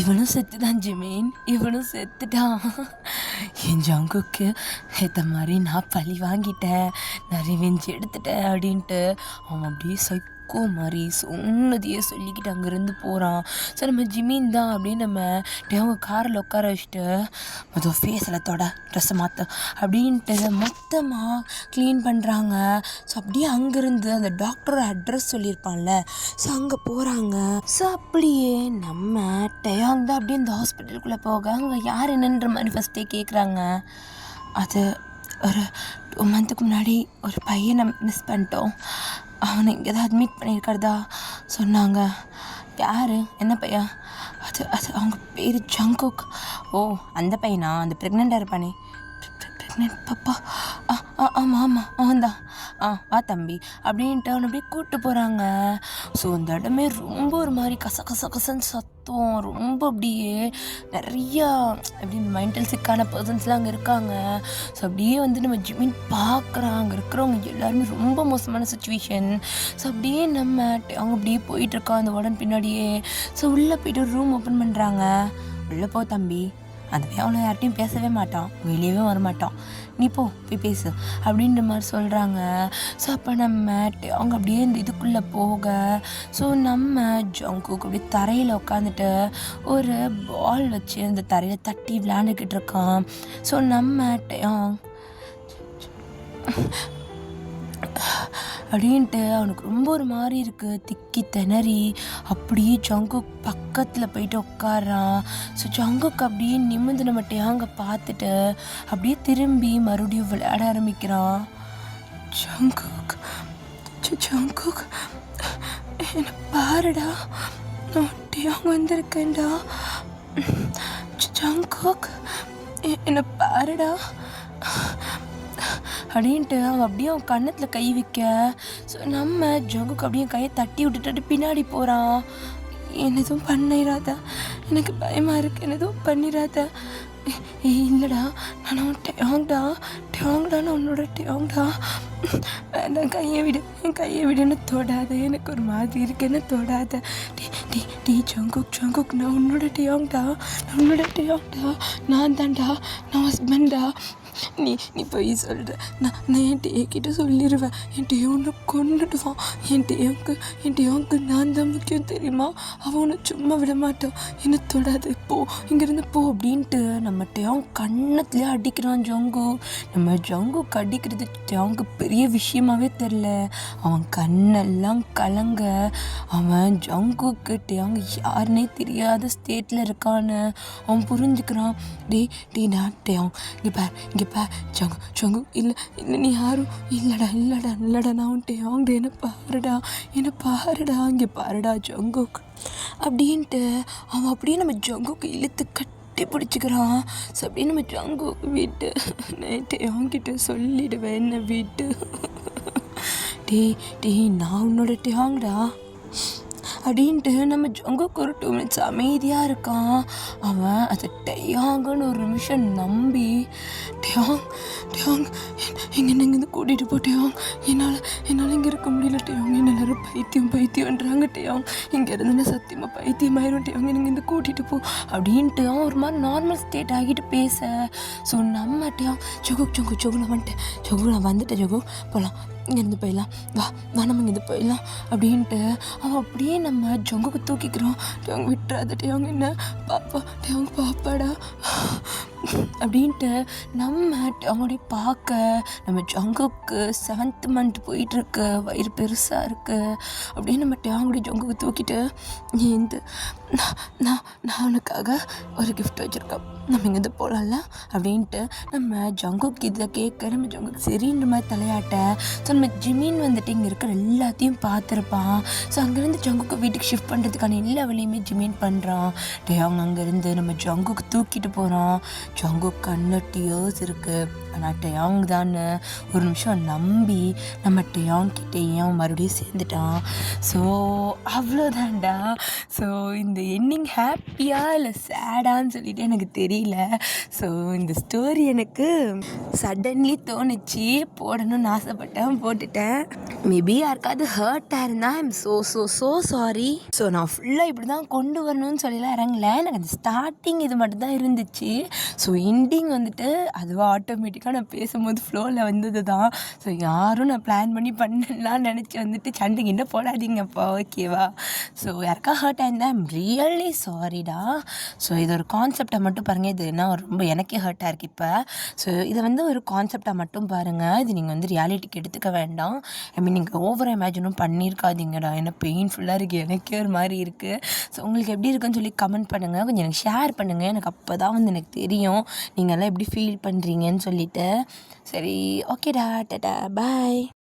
இவனும் செத்துதான் ஜிமீன், இவனும் செத்துட்டான். என் ஜங்குக்கு ஏற்ற மாதிரி நான் பழி வாங்கிட்டேன், நான் ரிவெஞ்ச் எடுத்துட்டேன் அப்படின்ட்டு அவன் அப்படியே சைக்கோ மாதிரி சொன்னதையே சொல்லிக்கிட்டு அங்கேருந்து போகிறான். ஸோ நம்ம ஜிமீன் தான் அப்படியே நம்ம அவங்க காரில் உட்கார வச்சுட்டு மொத்தம் ஃபேஸில் தொட ட்ரெஸ்ஸை மாற்ற அப்படின்ட்டு மொத்தமாக க்ளீன் பண்ணுறாங்க. ஸோ அப்படியே அங்கேருந்து அந்த டாக்டரோட அட்ரஸ் சொல்லியிருப்பான்ல, ஸோ அங்கே போகிறாங்க. ஸோ அப்படியே நம்ம டயாங் தான் அப்படியே இந்த ஹாஸ்பிட்டலுக்குள்ளே போக அங்கே யார் என்னன்ற மாதிரி ஃபஸ்ட்டே கேட்குறாங்க. அது ஒரு 2 மந்த்துக்கு முன்னாடி ஒரு பையனை மிஸ் பண்ணிட்டோம், அவனை இங்கே தான் அட்மிட் பண்ணியிருக்கிறதா சொன்னாங்க. யார், என்ன பையன்? அது அவங்க பேர் ஜங்குக். ஓ அந்த பையனா, அந்த ப்ரெக்னெண்ட்டாக இருப்பானே? ப்ரெக்னென்ட் பாப்பா? ஆமாம் அவன்தான். வா தம்பி அப்படின்ட்டு அவனை அப்படியே கூப்பிட்டு போகிறாங்க. ஸோ அந்த இடமே ரொம்ப ஒரு மாதிரி கசன்னு சத்தம், ரொம்ப அப்படியே நிறையா அப்படி மென்டல் சிக்கான பர்சன்ஸ்லாம் அங்கே இருக்காங்க. ஸோ அப்படியே வந்து நம்ம ஜிமின் பார்க்குறாங்க, அங்கே இருக்கிறவங்க எல்லாருமே ரொம்ப மோசமான சுச்சுவேஷன். ஸோ அப்படியே நம்ம அவங்க அப்படியே போயிட்டுருக்கோம் அந்த உடனே பின்னாடியே. ஸோ உள்ளே போய்ட்டு ஒரு ரூம் ஓப்பன் பண்ணுறாங்க. உள்ளே போ தம்பி, அந்த அவனை யார்ட்டையும் பேசவே மாட்டான், வெளியவே வரமாட்டான், நீ போய் பேசு அப்படின்ற மாதிரி சொல்கிறாங்க. ஸோ அப்போ நம்ம அவங்க அப்படியே இந்த இதுக்குள்ளே போக, ஸோ நம்ம ஜங்குக்கு அப்படியே தரையில் உட்காந்துட்டு ஒரு பால் வச்சு அந்த தரையில் தட்டி விளையாண்டுக்கிட்டு இருக்கான். ஸோ நம்ம அப்படின்ட்டு அவனுக்கு ரொம்ப ஒரு மாதிரி இருக்குது, திக்கி திணறி அப்படியே ஜங்குக் பக்கத்தில் போயிட்டு உட்காரான். ஸோ ஜங்குக் அப்படியே நிமிந்து நம்ம டேங்க பார்த்துட்டு அப்படியே திரும்பி மறுபடியும் விளையாட ஆரம்பிக்கிறான். ஜங்குக் என்னை பாருடா, நான் டேங்க வந்திருக்கேன்டா, ஜங்குக் என்னை பாருடா அப்படின்ட்டு அவன் அப்படியே அவன் கன்னத்தில் கை வைக்க. ஸோ நம்ம ஜங்குக்கு அப்படியே கையை தட்டி விட்டுட்டு பின்னாடி போகிறான். என்ன எதுவும் பண்ணிடாத, எனக்கு பயமாக இருக்குது, என்ன எதுவும் பண்ணிடாத இல்லைடா நான் டேங்டா நான் உன்னோட டேங்டா. வேண்டாம், கையை விடுன்னு தொடாத, எனக்கு ஒரு மாதிரி இருக்கு, என்ன தொடாத. டீ ஜங்குக் நான் உன்னோட டேங்டா, நான் தான்டா, நான் ஹஸ்பண்டா. நீ போய் சொல்கிற. நான் என் டேக்கிட்ட சொல்லிடுவேன். என் டே ஒன்று கொண்டுடுவான். என் டேவுக்கு நான் தான் முக்கியம் தெரியுமா? அவன் ஒன்று சும்மா விட மாட்டான். என்ன தொடாது, போ இங்கேருந்து போ அப்படின்ட்டு நம்ம டேவன் கண்ணத்துலேயே அடிக்கிறான் ஜங்கு. நம்ம ஜங்குக்கு அடிக்கிறது டேவுக்கு பெரிய விஷயமாவே தெரில. அவன் கண்ணெல்லாம் கலங்க. அவன் ஜங்குக்கு டேவங்க யாருன்னே தெரியாத ஸ்டேட்டில் இருக்கான்னு அவன் புரிஞ்சுக்கிறான். டே நான் டேவன் இங்கே ஜங்கு இல்லை நீ யாரும் இல்லைடா நான் உன்ட்டு அவங்க என்ன பாருடா இங்கே பாருடா ஜங்குக் அப்படின்ட்டு அவன் அப்படியே நம்ம ஜங்குக்கு இழுத்து கட்டி பிடிச்சிக்கிறான். ஸோ அப்படியே நம்ம ஜங்குக்கு வீட்டு நைட்டு அவங்கிட்ட சொல்லிடுவேன் என்ன வீட்டு. டே நான் உன்னோட டேங்கடா அப்படின்ட்டு நம்ம ஜங்குக்கு ஒரு 2 minutes அமைதியாக இருக்கான். அவன் அதை டேயாங்கன்னு ஒரு நிமிஷம் நம்பி டேயாங் இங்கேருந்து கூட்டிகிட்டு போ டேயாங், என்னால் இங்கே இருக்க முடியல டேயாங், என்ன எல்லாரும் பைத்தியம்ன்றாங்க டேயாங், இங்கேருந்து சத்தியமாக பைத்தியமாயிரும் டேயாங், இங்கேருந்து கூட்டிகிட்டு போ அப்படின்ட்டு அவன் ஒரு மாதிரி நார்மல் ஸ்டேட் ஆகிட்டு பேச. ஸோ நம்ம டேயாங் ஜகு நான் வந்துட்டேன் ஜகு, போகலாம் இங்கேருந்து போயிடலாம், வா நம்ம இங்கேருந்து போயிடலாம் அப்படின்ட்டு அவன் அப்படியே நம்ம ஜங்குக்கு தூக்கிக்கிறோம். டேவங்க விட்டுறாத டேவங்க, என்ன டேவங்க பாப்பாடா அப்படின்ட்டு நம்ம அவங்களுடைய பார்க்க நம்ம ஜங்குக்கு 7th month போயிட்டுருக்கு, வயிறு பெருசாக இருக்குது. அப்படியே நம்ம அவங்களுடைய ஜங்குக்கு தூக்கிட்டு நான் உனக்காக ஒரு கிஃப்ட் வச்சுருக்கேன், நம்ம இங்கேருந்து போகலாம்ல அப்படின்ட்டு நம்ம ஜங்குக்கு இதை கேட்க நம்ம ஜங்குக்கு சரின்ற மாதிரி தலையாட்ட. ஸோ நம்ம ஜிமின் வந்துட்டு இங்கே இருக்கிற எல்லாத்தையும் பார்த்துருப்பான். ஸோ அங்கேருந்து ஜங்குக்கு வீட்டுக்கு ஷிஃப்ட் பண்ணுறதுக்கான எல்லா வேலையுமே ஜிமின் பண்ணுறான். அவங்க அங்கேருந்து நம்ம ஜங்குக்கு தூக்கிட்டு போகிறான். ஜங்குக்கு கண்ணு டியர்ஸ் இருக்குது. ஆனால் டேயாங் தான் ஒரு நிமிஷம் நம்பி நம்ம டேயாங் கிட்டேயும் மறுபடியும் சேர்ந்துட்டான். ஸோ அவ்வளோதான்டா. ஸோ இந்த எண்டிங் ஹாப்பியாக இல்லை சேடான்னு சொல்லிட்டு எனக்கு தெரியல. ஸோ இந்த ஸ்டோரி எனக்கு சடன்லி தோணுச்சு, போடணும்னு ஆசைப்பட்டேன், போட்டுட்டேன். மேபி யாருக்காவது ஹர்ட்டாக இருந்தால் ஐம் ஸோ சாரி. ஸோ நான் ஃபுல்லாக இப்படி தான் கொண்டு வரணும்னு சொல்லலாம் இறங்கல. எனக்கு அந்த ஸ்டார்டிங் இது மட்டும் தான் இருந்துச்சு. ஸோ எண்டிங் வந்துட்டு அதுவாக ஆட்டோமேட்டிக்காக நான் பேசும்போது ஃப்ளோவில் வந்தது தான். ஸோ யாரும் நான் பிளான் பண்ணலாம் நினச்சி வந்துட்டு சண்டைக்கிட்ட போடாதீங்கப்பா, ஓகேவா? ஸோ யாருக்கா ஹர்ட் ஆயிருந்தால் ஐம் ரியலி சாரிடா. ஸோ இது ஒரு கான்செப்டை மட்டும் பாருங்கள். இது என்ன ரொம்ப எனக்கே ஹர்ட்டாக இருக்குது இப்போ. ஸோ இதை ஒரு கான்செப்டாக மட்டும் பாருங்கள். இது நீங்கள் ரியாலிட்டிக்கு எடுத்துக்க வேண்டாம். ஐ மீன் நீங்கள் ஓவர் இமேஜினும் பண்ணியிருக்காதீங்கடா. ஏன்னா பெயின்ஃபுல்லாக இருக்குது, எனக்கே ஒரு மாதிரி இருக்குது. ஸோ உங்களுக்கு எப்படி இருக்குன்னு சொல்லி கமெண்ட் பண்ணுங்கள், கொஞ்சம் எனக்கு ஷேர் பண்ணுங்கள். எனக்கு அப்போ தான் எனக்கு தெரியும் நீங்கள்லாம் எப்படி ஃபீல் பண்ணுறீங்கன்னு சொல்லிட்டு. சரி, ஓகேடா, டாடா, பாய்.